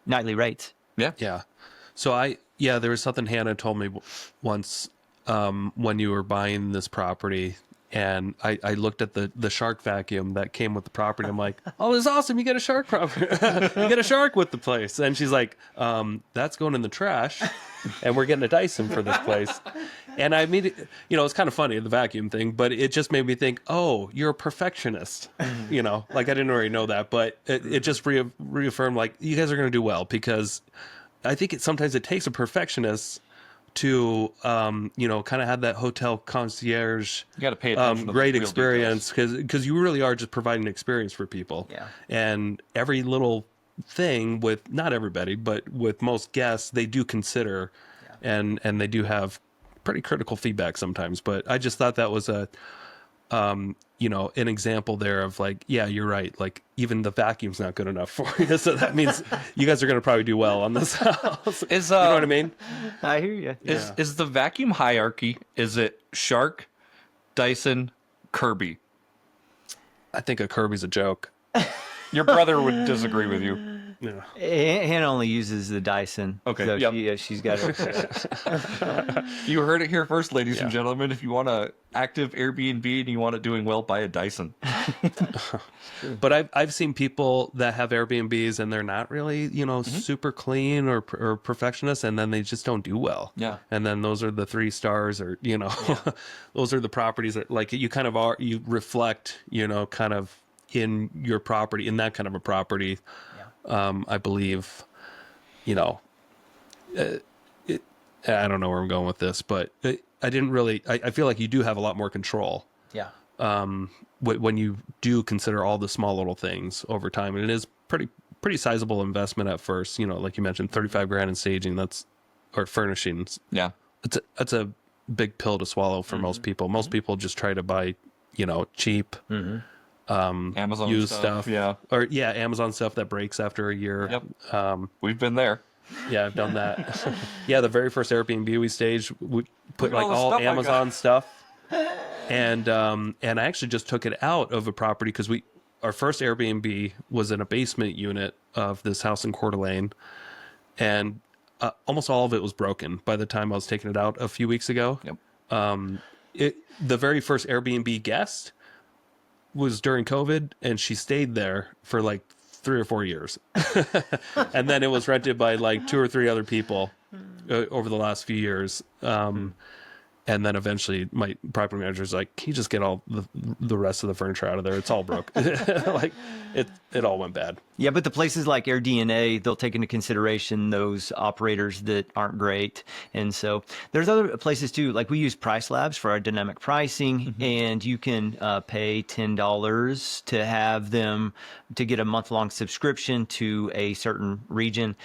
nightly rates. Yeah. Yeah. So there was something Hannah told me once when you were buying this property, and I looked at the shark vacuum that came with the property. I'm like, oh, this is awesome. You get a shark property. You get a shark with the place. And she's like, that's going in the trash, and we're getting a Dyson for this place. And I mean, it's kind of funny, the vacuum thing, but it just made me think, oh, you're a perfectionist. Like I didn't already know that, but it just reaffirmed like you guys are going to do well, because I think sometimes it takes a perfectionist to kind of have that hotel concierge, You got to pay attention to great the real experience, because you really are just providing an experience for people. Yeah. And every little thing, with not everybody, but with most guests, they do consider, and they do have pretty critical feedback sometimes. But I just thought that was an example there of like, yeah, you're right. Like even the vacuum's not good enough for you. So that means you guys are going to probably do well on this house. You know what I mean? I hear you. Is the vacuum hierarchy, is it Shark, Dyson, Kirby? I think a Kirby's a joke. Your brother would disagree with you. Yeah. Hannah only uses the Dyson. Okay, So yep. she's got it. You heard it here first, ladies and gentlemen. If you want a active Airbnb and you want it doing well, buy a Dyson. But I've seen people that have Airbnbs and they're not really, super clean or perfectionist, and then they just don't do well. Yeah. And then those are the 3 stars, or those are the properties that like you kind of are, you reflect, kind of in your property, in that kind of a property. I believe, I don't know where I'm going with this, but I didn't really, I feel like you do have a lot more control. Yeah. When you do consider all the small little things over time. And it is pretty sizable investment at first, like you mentioned, 35 grand in staging, or furnishings. Yeah. That's a big pill to swallow for most people. Most people just try to buy, cheap, Amazon used stuff. Yeah. Or Amazon stuff that breaks after a year. Yep. We've been there. Yeah, I've done that. The very first Airbnb we staged, we put like all stuff I Amazon stuff. And I actually just took it out of a property because our first Airbnb was in a basement unit of this house in Coeur d'Alene, and almost all of it was broken by the time I was taking it out a few weeks ago. Yep. The very first Airbnb guest was during COVID, and she stayed there for like 3 or 4 years. And then it was rented by like 2 or 3 other people over the last few years. And then eventually my property manager's like, can you just get all the rest of the furniture out of there? It's all broke. Like it all went bad. Yeah, but the places like AirDNA, they'll take into consideration those operators that aren't great. And so there's other places too, like we use Price Labs for our dynamic pricing, and you can pay $10 to have them to get a month-long subscription to a certain region.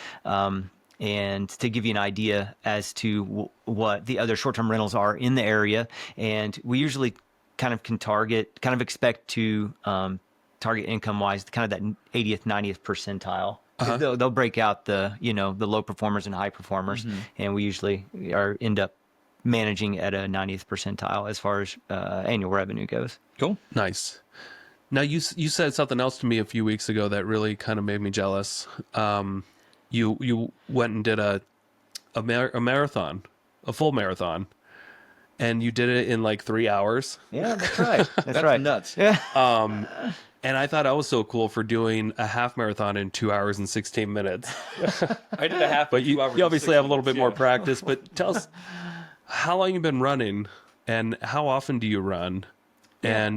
And to give you an idea as to what the other short-term rentals are in the area. And we usually kind of expect to target income-wise, kind of that 80th, 90th percentile. They'll break out the low performers and high performers. And we usually end up managing at a 90th percentile as far as annual revenue goes. Cool. Nice. Now, you said something else to me a few weeks ago that really kind of made me jealous. You went and did a marathon, a full marathon, and you did it in like 3 hours. Yeah, that's right. That's right. Nuts. Yeah. And I thought I was so cool for doing a half marathon in 2 hours and 16 minutes. I did a half. But you obviously have a little bit more practice. But tell us how long you've been running, and how often do you run? Yeah.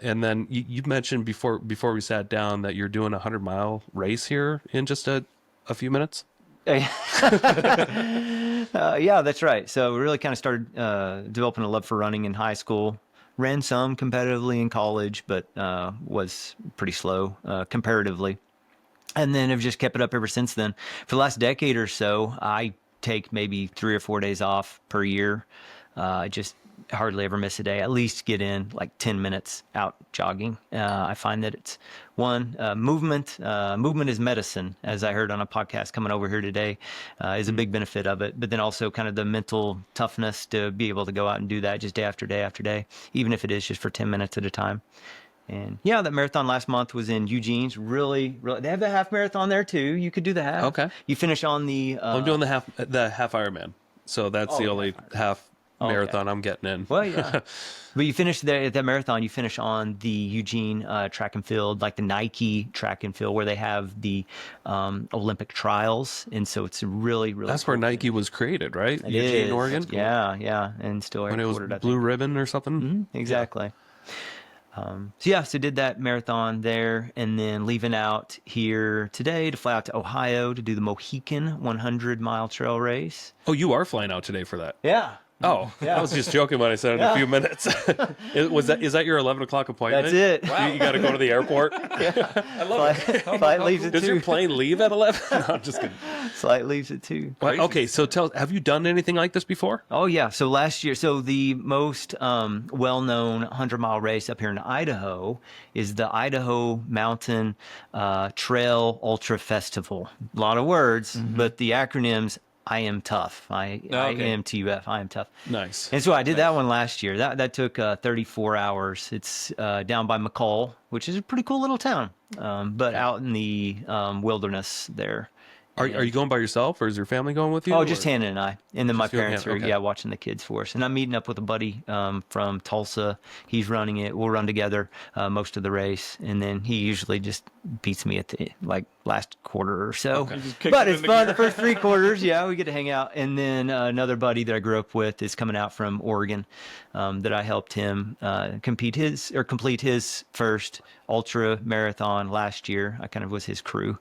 And then you mentioned before we sat down that you're doing a 100-mile race here in just a a few minutes? Yeah, that's right. So we really kind of started developing a love for running in high school. Ran some competitively in college, but was pretty slow comparatively. And then have just kept it up ever since then. For the last decade or so, I take maybe 3 or 4 days off per year. I just hardly ever miss a day. At least get in like 10 minutes out jogging. I find that it's movement. Movement is medicine, as I heard on a podcast coming over here today, is a big benefit of it. But then also kind of the mental toughness to be able to go out and do that just day after day after day, even if it is just for 10 minutes at a time. And yeah, that marathon last month was in Eugene's. Really, they have the half marathon there too. You could do the half. Okay. You finish on the. I'm doing the half Ironman, so that's the only half marathon I'm getting in. Well, yeah. But you finish there at that marathon. You finish on the Eugene track and field, like the Nike track and field, where they have the Olympic trials, and so it's really, really. That's where Nike was created, right? It Eugene, is. Oregon. Yeah, and still When it was headquartered, I Blue think. Ribbon or something. Exactly. So did that marathon there, and then leaving out here today to fly out to Ohio to do the Mohican 100-mile trail race. Oh, you are flying out today for that. Yeah. Oh, I was just joking when I said in a few minutes. Is that your 11 o'clock appointment? That's it. You got to go to the airport. I love it. Flight leaves at Does 2. your plane leave at 11? No, I'm just kidding. Flight leaves at 2. Well, okay, so have you done anything like this before? Oh, yeah. So last year, the most well-known 100-mile race up here in Idaho is the Idaho Mountain Trail Ultra Festival. A lot of words, but the acronym's I am tough. I am TUF. I am tough. Nice. And so I did that one last year. That took 34 hours. It's down by McCall, which is a pretty cool little town, but out in the wilderness there. Are you going by yourself, or is your family going with you? Oh, just Hannah and I. And then my Just you and parents Hannah, are, okay. watching the kids for us. And I'm meeting up with a buddy from Tulsa. He's running it. We'll run together most of the race. And then he usually just beats me at the last quarter or so. Just kicks But it it's into fun. gear. The first 3 quarters, we get to hang out. And then another buddy that I grew up with is coming out from Oregon that I helped him complete his first ultra marathon last year. I kind of was his crew.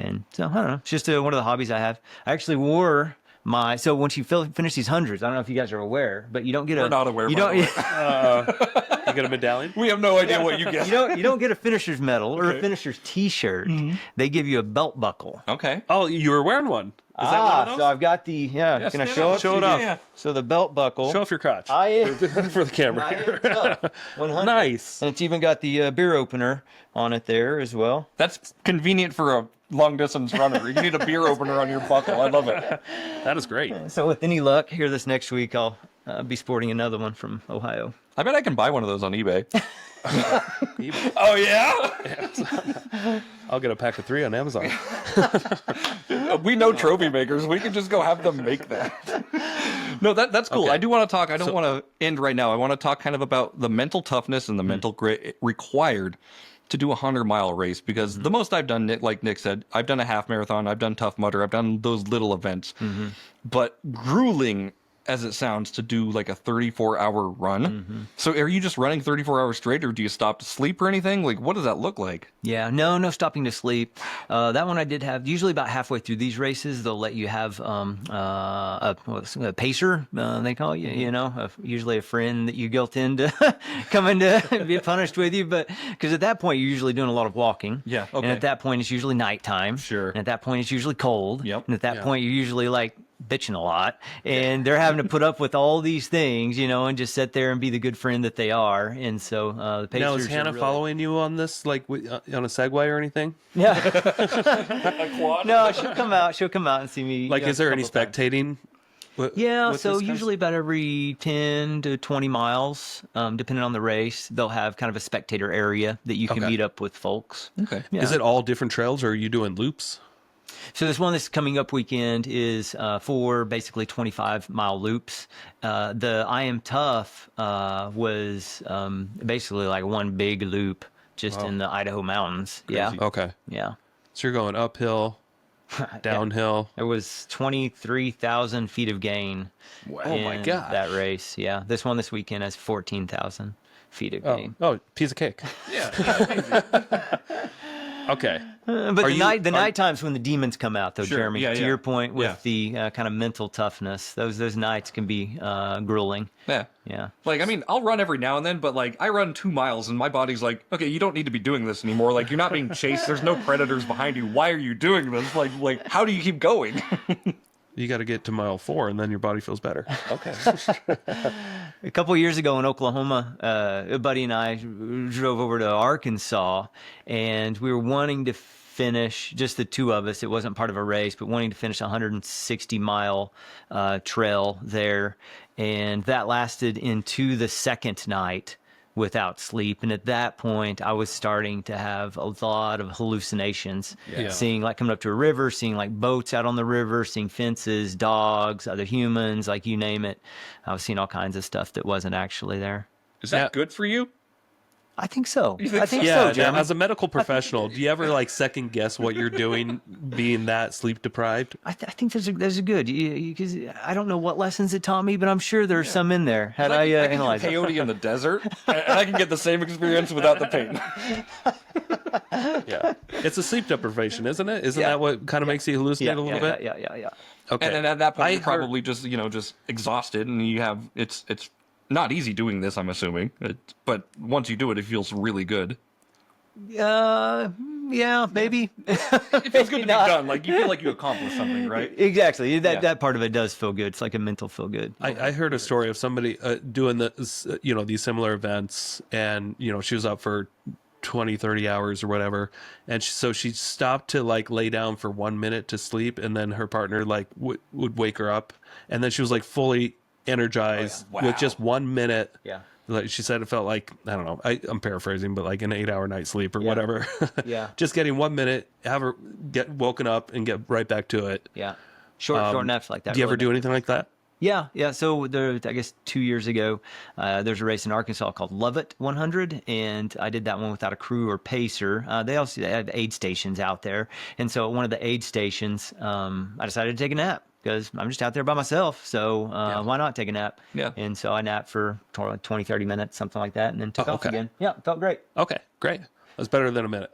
And so, I don't know. It's just one of the hobbies I have. I actually wore so once you finish these hundreds, I don't know if you guys are aware, but you don't get We're not aware, You by don't. the You get a medallion? We have no idea what you get. You don't get a finisher's medal or a finisher's T-shirt. They give you a belt buckle. Okay. Oh, you were wearing one. Is that one of those? So I've got the Can I stand show up. it? Show it off. Yeah. So the belt buckle. Show off your crotch I am. for the camera I am here. tough. 100. Nice. And it's even got the beer opener on it there as well. That's convenient for a long distance runner. You need a beer opener on your buckle. I love it. That is great. So with any luck, here this next week, I'll be sporting another one from Ohio. I bet I can buy one of those on eBay. Oh yeah? I'll get a pack of 3 on Amazon. We know trophy makers. We can just go have them make that. No, that's cool. Okay. I do want to talk. I don't want to end right now. I want to talk kind of about the mental toughness and the mental grit required to do a 100-mile race, because the most I've done, like Nick said, I've done a half marathon, I've done Tough Mudder, I've done those little events, but grueling as it sounds to do like a 34-hour run. So are you just running 34 hours straight, or do you stop to sleep or anything? Like, what does that look like? Yeah, no stopping to sleep. That one I did have. Usually about halfway through these races, they'll let you have a pacer, they call you, usually a friend that you guilt into coming to be punished with you. But because at that point, you're usually doing a lot of walking. Yeah, And okay. at that point, it's usually nighttime. Sure. And at that point, it's usually cold. Yep. And at that Yeah. point, you're usually like bitching a lot, and they're having to put up with all these things, and just sit there and be the good friend that they are. And so the pacers Now, is are Hannah really- following you on this, like on a Segway or anything? Yeah. A quad? No, she'll come out and see me. Like, is there a any couple times. spectating? Yeah, with so this kind of- usually about every 10 to 20 miles, depending on the race, they'll have kind of a spectator area that you can Okay. meet up with folks. Okay. Yeah. Is it all different trails, or are you doing loops? So this one that's coming up weekend is 4 basically 25-mile loops. The I Am Tough was basically like one big loop just in the Idaho mountains. Yeah, Okay. yeah. So you're going uphill, downhill. There was 23,000 feet of gain. Oh my in God. that race. Yeah, this one this weekend has 14,000 feet of gain. Oh, piece of cake. Okay. But the night times when the demons come out, though, Sure. Jeremy. Yeah, to yeah. your point with Yeah. the kind of mental toughness, those nights can be grueling. Yeah. Yeah. Like, I mean, I'll run every now and then, but like, I run 2 miles and my body's like, okay, you don't need to be doing this anymore. Like, you're not being chased. There's no predators behind you. Why are you doing this? Like, how do you keep going? You got to get to mile 4 and then your body feels better. Okay. A couple of years ago in Oklahoma, a buddy and I drove over to Arkansas, and we were wanting to finish, just the two of us. It wasn't part of a race, but wanting to finish a 160-mile trail there. And that lasted into the second night without sleep. And at that point, I was starting to have a lot of hallucinations. Yeah. Seeing, like, coming up to a river, seeing like boats out on the river, seeing fences, dogs, other humans, like you name it. I was seeing all kinds of stuff that wasn't actually there. Is that good for you? I think so. You think I think so? so, Yeah, Jeremy. as a medical professional, do you ever like second guess what you're doing being that sleep deprived? I think there's a good, because I don't know what lessons it taught me, but I'm sure there's some in there. Had I, I can do analyzed it. peyote in the desert, and I can get the same experience without the pain. Yeah. It's a sleep deprivation, isn't it? Isn't Yeah. that what kind of makes you hallucinate a little bit? Yeah. Okay. And then at that point, I you're heard- probably just exhausted, and you have it's not easy doing this. I'm assuming, but once you do it, it feels really good. Yeah, maybe. It feels good to be done. Like you feel like you accomplished something, right? Exactly. Yeah. That part of it does feel good. It's like a mental feel good. I heard a story of somebody doing this, these similar events, and she was up for 20, 30 hours or whatever, and so she stopped to like lay down for 1 minute to sleep, and then her partner like would wake her up, and then she was like fully energized Oh, yeah. Wow. with just 1 minute. Yeah. Like she said, it felt like, I don't know, I'm paraphrasing, but like an 8-hour night sleep or whatever. Yeah. Just getting 1 minute, have her get woken up and get right back to it. Yeah. Short naps like that. Do you ever really do anything like that? Yeah. So I guess 2 years ago, there's a race in Arkansas called Love It 100, and I did that one without a crew or pacer. They have aid stations out there, and so at one of the aid stations, I decided to take a nap because I'm just out there by myself. So why not take a nap? Yeah. And so I napped for 20, 30 minutes, something like that, and then took off okay. again. Yeah, it felt great. Okay, great. That's better than a minute.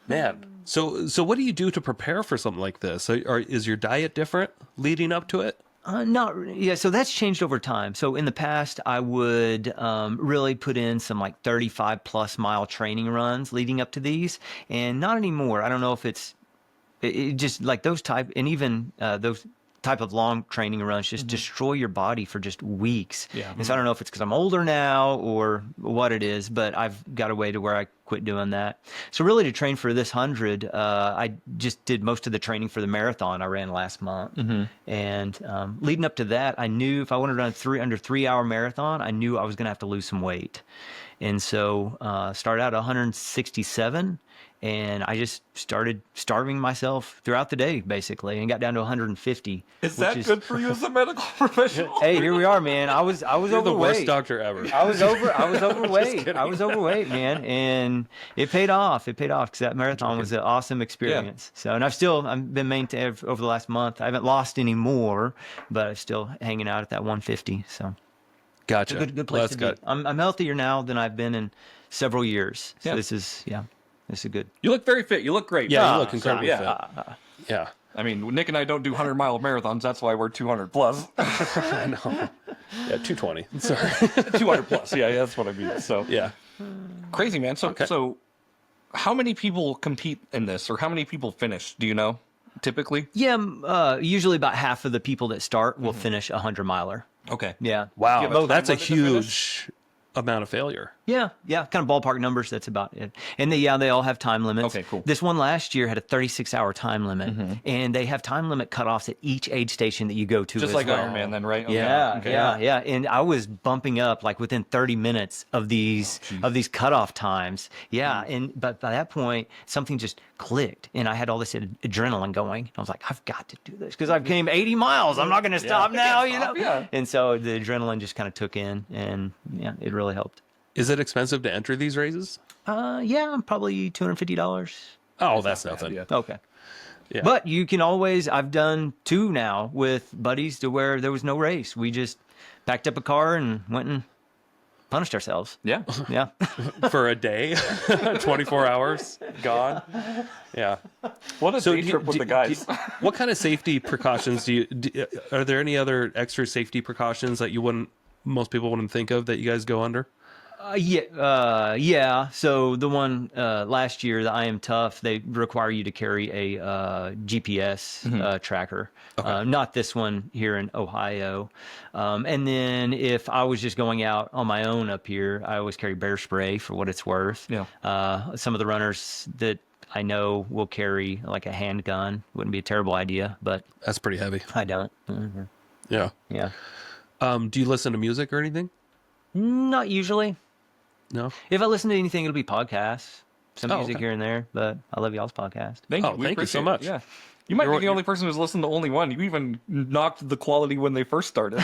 Man, so what do you do to prepare for something like this? Is your diet different leading up to it? So that's changed over time. So in the past, I would really put in some like 35 plus mile training runs leading up to these, and not anymore. I don't know if it just like those type, and even those type of long training runs just destroy your body for just weeks. Yeah. And so I don't know if it's because I'm older now or what it is, but I've got a way to where I quit doing that. So really to train for this 100, I just did most of the training for the marathon I ran last month. And leading up to that, I knew if I wanted to run under 3-hour marathon, I knew I was going to have to lose some weight. And so started out at 167, and I just started starving myself throughout the day, basically, and got down to 150. Is that good for you as a medical professional? Hey, here we are, man. I was You're overweight. the worst doctor ever. I was overweight. I was overweight, man, and it paid off. It paid off because that marathon was an awesome experience. So, and I've been maintained over the last month. I haven't lost any more, but I'm still hanging out at that 150. So, Gotcha. good place to That's be. I'm healthier now than I've been in several years. So Yeah. this is good. You look very fit. You look great. Yeah, you look incredibly yeah. fit. Yeah. I mean, Nick and I don't do 100-mile marathons. That's why we're 200 plus. I know. Yeah, 220. Sorry. 200 plus. Yeah, that's what I mean. So Yeah. crazy, man. So how many people compete in this, or how many people finish? Do you know? Typically. Yeah, usually about half of the people that start will finish a 100-miler. Okay. Yeah. Wow. Do you have a That's a time limit to huge amount of failure. Yeah, kind of ballpark numbers. That's about it. And they all have time limits. Okay, cool. This one last year had a 36-hour time limit, and they have time limit cutoffs at each aid station that you go to. Just as like well. Ironman, then, right? Okay. Yeah. And I was bumping up like within 30 minutes of these cutoff times. Yeah, but by that point, something just clicked, and I had all this adrenaline going. I was like, I've got to do this because I've came 80 miles. I'm not going to stop now, Yeah. And so the adrenaline just kind of took in, and yeah, it really helped. Is it expensive to enter these races? Yeah, probably $250. Oh, that's nothing. Yeah. Okay. Yeah. But you can always, I've done 2 now with buddies to where there was no race. We just packed up a car and went and punished ourselves. Yeah. Yeah. For a day, 24 hours gone. Yeah. What a day do you- trip with do- the guys. What kind of safety precautions are there any other extra safety precautions that most people wouldn't think of that you guys go under? Yeah. So the one last year, the I Am Tough, they require you to carry a GPS tracker. Not this one here in Ohio. And then if I was just going out on my own up here, I always carry bear spray for what it's worth. Yeah. Some of the runners that I know will carry like a handgun. Wouldn't be a terrible idea, but That's pretty heavy. I don't. Yeah. Yeah. Do you listen to music or anything? Not usually. No. If I listen to anything, it'll be podcasts. Some Oh, music okay. here and there, but I love y'all's podcast. Thank Oh, you. We thank you so appreciate it. much. Yeah. You might be the You're- only person who's listened to only one. You even knocked the quality when they first started.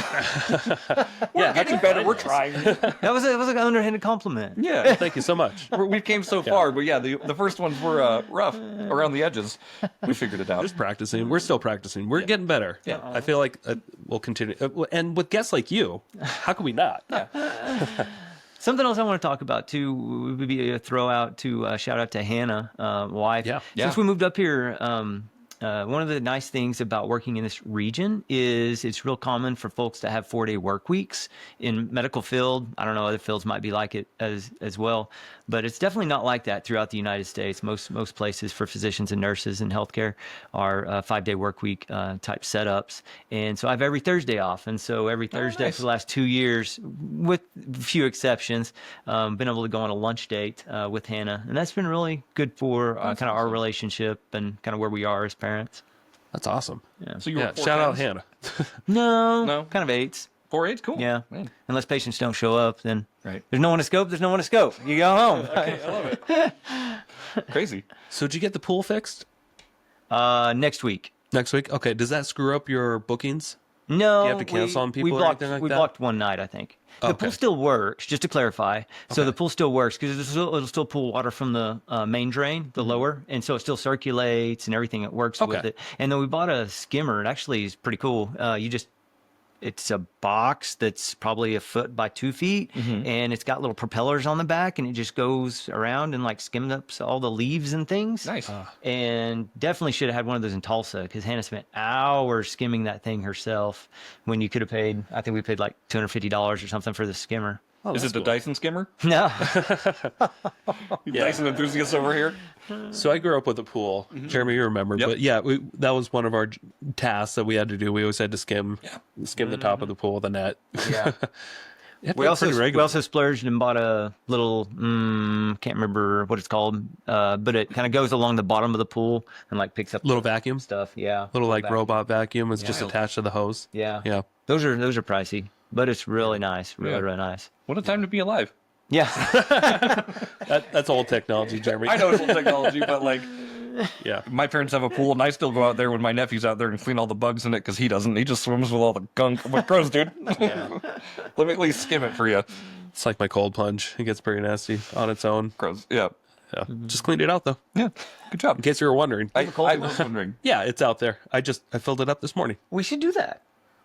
We're getting better. We're trying. That was an underhanded compliment. Yeah. Thank you so much. We came so far, but yeah, the first ones were rough around the edges. We figured it out. Just practicing. We're still practicing. We're getting better. Yeah. I feel like we'll continue. And with guests like you, how can we not? Yeah. Something else I want to talk about too would be a throw out to shout out to Hannah, wife. Yeah. Since we moved up here, one of the nice things about working in this region is it's real common for folks to have 4-day work weeks in medical field. I don't know, other fields might be like it as well, but it's definitely not like that throughout the United States. Most places for physicians and nurses in healthcare are 5-day work week type setups. And so I have every Thursday off. And so every Thursday nice. for the last 2 years, with a few exceptions, been able to go on a lunch date with Hannah. And that's been really good for kind of our relationship and kind of where we are as parents. That's awesome. So you Yeah. were 4 Shout out times? Hannah. No, No? kind of 8s. 4-8's cool. Yeah. Man. Unless patients don't show up, then Right. there's no one to scope. There's no one to scope. You go home. I love it. Crazy. So did you get the pool fixed Next week. next week? Okay. Does that screw up your bookings? No, Do you have to cancel on people we or blocked, anything like we that? blocked one night, I think. The Okay. pool still works, just to clarify. So the pool still works because it'll still pull water from the main drain, the lower, and so it still circulates and everything. It works with Okay. it. And then we bought a skimmer. It actually is pretty cool. It's a box that's probably 1 foot by 2 feet, and it's got little propellers on the back, and it just goes around and like skims up all the leaves and things. Nice. And definitely should have had one of those in Tulsa because Hannah spent hours skimming that thing herself when you could have paid, I think we paid like $250 or something for the skimmer. Oh, Is that's it the cool. Dyson skimmer? No. Dyson enthusiasts over here. So I grew up with a pool. Jeremy, you remember. Yep. But yeah, that was one of our tasks that we had to do. We always had to skim the top of the pool, the net. Yeah. We We also splurged and bought a little, can't remember what it's called, but it kind of goes along the bottom of the pool and like picks up little vacuum, stuff. Yeah. little like vacuum. robot vacuum. It's just Yeah. attached to the hose. Yeah. Yeah. Those are pricey, but it's really nice. Really nice. What a time to be alive. Yeah. That's old technology, Jeremy. I know it's old technology, but like Yeah. my parents have a pool, and I still go out there when my nephew's out there and clean all the bugs in it because he doesn't. He just swims with all the gunk. I'm like, gross, dude. Let me at least skim it for you. It's like my cold plunge. It gets pretty nasty on its own. Gross. Yeah. Yeah. Just cleaned it out though. Yeah. Good job. In case you were wondering. I was wondering. Yeah, it's out there. I filled it up this morning. We should do that.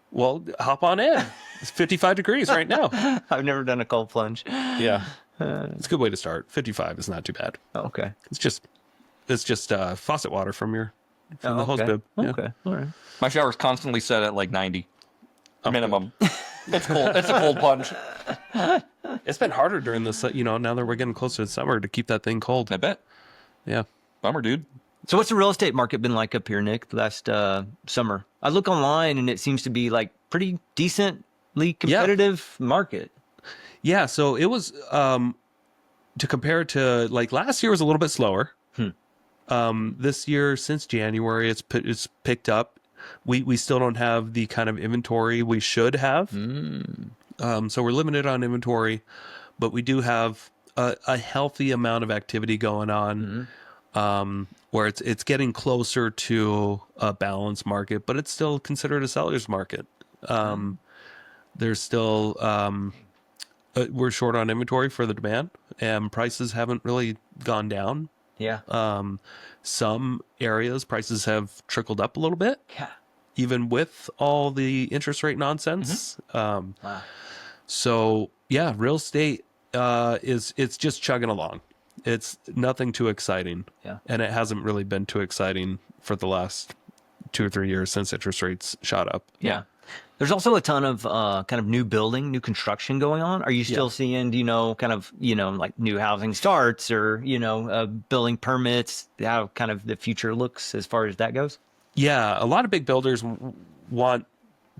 Well, hop on in. It's 55 degrees right now. I've never done a cold plunge. Yeah. It's a good way to start. 55 is not too bad. Okay. It's just faucet water from the hose okay. bib. Yeah. Okay. All right. My shower's constantly set at like 90 minimum. It's cold. It's a cold plunge. It's been harder during this, now that we're getting closer to summer to keep that thing cold. I bet. Yeah. Bummer, dude. So what's the real estate market been like up here, Nick, last summer? I look online and it seems to be like pretty decently competitive market. Yeah. So it was, to compare it to like last year was a little bit slower. This year, since January, it's picked up. We still don't have the kind of inventory we should have. So we're limited on inventory, but we do have a healthy amount of activity going on, where it's getting closer to a balanced market, but it's still considered a seller's market. There's still we're short on inventory for the demand, and prices haven't really gone down. Yeah. Some areas prices have trickled up a little bit, Yeah. even with all the interest rate nonsense. Wow. So yeah, real estate it's just chugging along. It's nothing too exciting. Yeah. And it hasn't really been too exciting for the last 2 or 3 years since interest rates shot up. Yeah. There's also a ton of kind of new construction going on. Are you still seeing, kind of, like new housing starts or, building permits, how kind of the future looks as far as that goes? Yeah. A lot of big builders want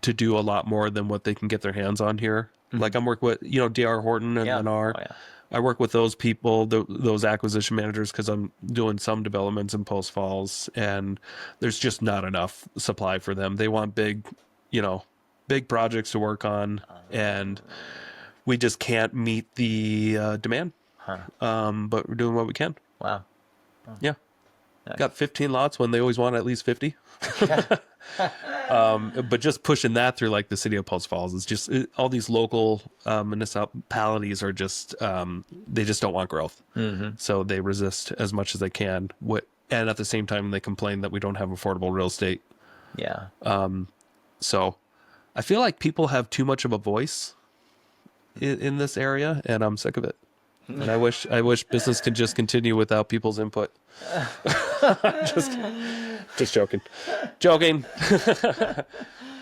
to do a lot more than what they can get their hands on here. Mm-hmm. Like I'm working with, D.R. Horton and Lennar. Oh, yeah. I work with those people, those acquisition managers, because I'm doing some developments in Post Falls, and there's just not enough supply for them. They want big projects to work on, and we just can't meet the demand. Huh. But we're doing what we can. Wow. Yeah. Nice. Got 15 lots when they always want at least 50. But just pushing that through like the city of Post Falls is just all these local municipalities are just they just don't want growth. Mm-hmm. So they resist as much as they can. And at the same time, they complain that we don't have affordable real estate. Yeah. So I feel like people have too much of a voice in this area, and I'm sick of it. And I wish business could just continue without people's input. just joking.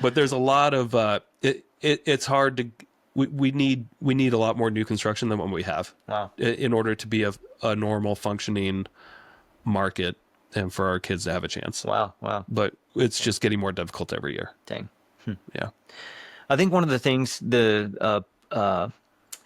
But there's a lot of it's hard to we need a lot more new construction than what we have. Wow. In order to be a normal functioning market and for our kids to have a chance. Wow. But it's just getting more difficult every year. Dang. Yeah. I think one of the things the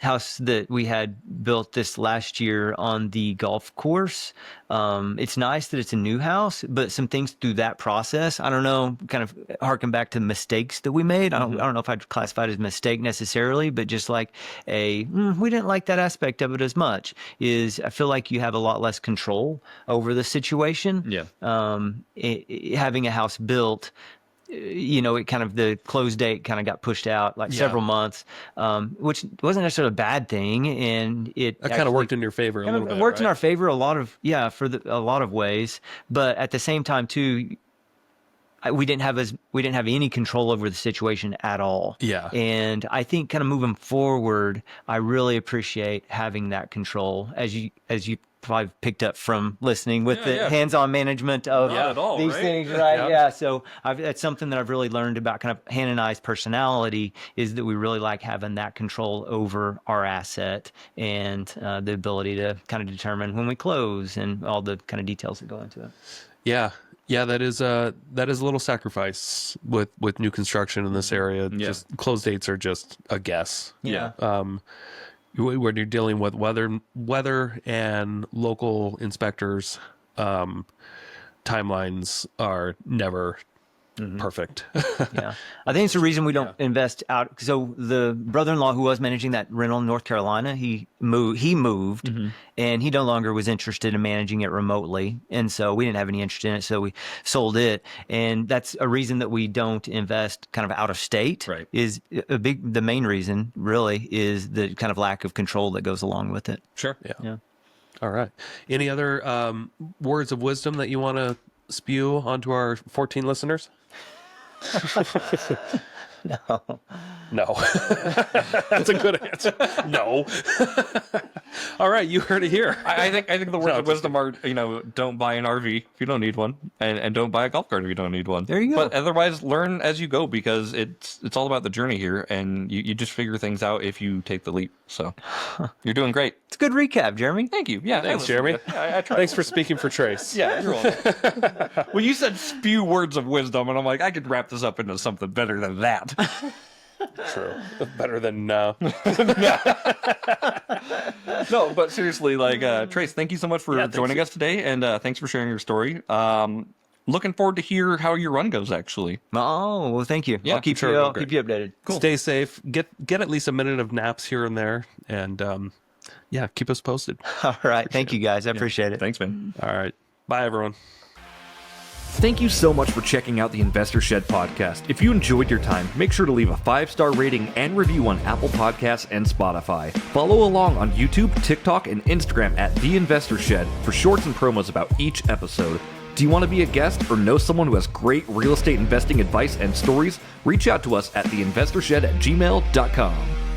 house that we had built this last year on the golf course, it's nice that it's a new house, but some things through that process, I don't know, kind of harken back to mistakes that we made. I don't know if I'd classify it as a mistake necessarily, but just like we didn't like that aspect of it as much, is I feel like you have a lot less control over the situation. Yeah. Having a house built, it kind of the close date kind of got pushed out like several months, which wasn't necessarily a bad thing, and it kind of worked in your favor a little bit. It worked in our favor a lot of ways, but at the same time too, we didn't have any control over the situation at all. Yeah, and I think kind of moving forward, I really appreciate having that control, as you probably picked up from listening with hands-on management of these things, right? Yeah. So that's something that I've really learned about kind of Hannah and I's personality, is that we really like having that control over our asset and the ability to kind of determine when we close and all the kind of details that go into it. Yeah. Yeah, that is a little sacrifice with new construction in this area. Yeah. Just close dates are just a guess. Yeah. When you're dealing with weather and local inspectors, timelines are never perfect. Yeah, I think it's the reason we don't invest out. So the brother-in-law who was managing that rental in North Carolina, he moved, and he no longer was interested in managing it remotely, and so we didn't have any interest in it, so we sold it. And that's a reason that we don't invest kind of out of state. Right. Is the main reason really is the kind of lack of control that goes along with it. Sure. Yeah. All right. Any other words of wisdom that you want to spew onto our 14 listeners? No. That's a good answer. No. All right, you heard it here. I think the words of wisdom are, don't buy an RV if you don't need one, and don't buy a golf cart if you don't need one. There you go. But otherwise, learn as you go, because it's all about the journey here, and you just figure things out if you take the leap. So you're doing great. It's a good recap, Jeremy. Thank you. Yeah, thanks, Jeremy. I tried. Thanks for speaking for Trace. Yeah, you're welcome. Well, you said spew words of wisdom, and I'm like, I could wrap this up into something better than that. True. Better than no. No, but seriously, Trace, thank you so much for joining us today, and thanks for sharing your story. Looking forward to hear how your run goes, actually. Oh, well, thank you. Yeah, I'll keep you updated. Cool. Stay safe. Get at least a minute of naps here and there, and keep us posted. All right. Thank you, guys. I appreciate it. Thanks, man. All right. Bye, everyone. Thank you so much for checking out the Investor Shed podcast. If you enjoyed your time, make sure to leave a 5-star rating and review on Apple Podcasts and Spotify. Follow along on YouTube, TikTok, and Instagram at The Investor Shed for shorts and promos about each episode. Do you want to be a guest or know someone who has great real estate investing advice and stories? Reach out to us at theinvestorshed@gmail.com.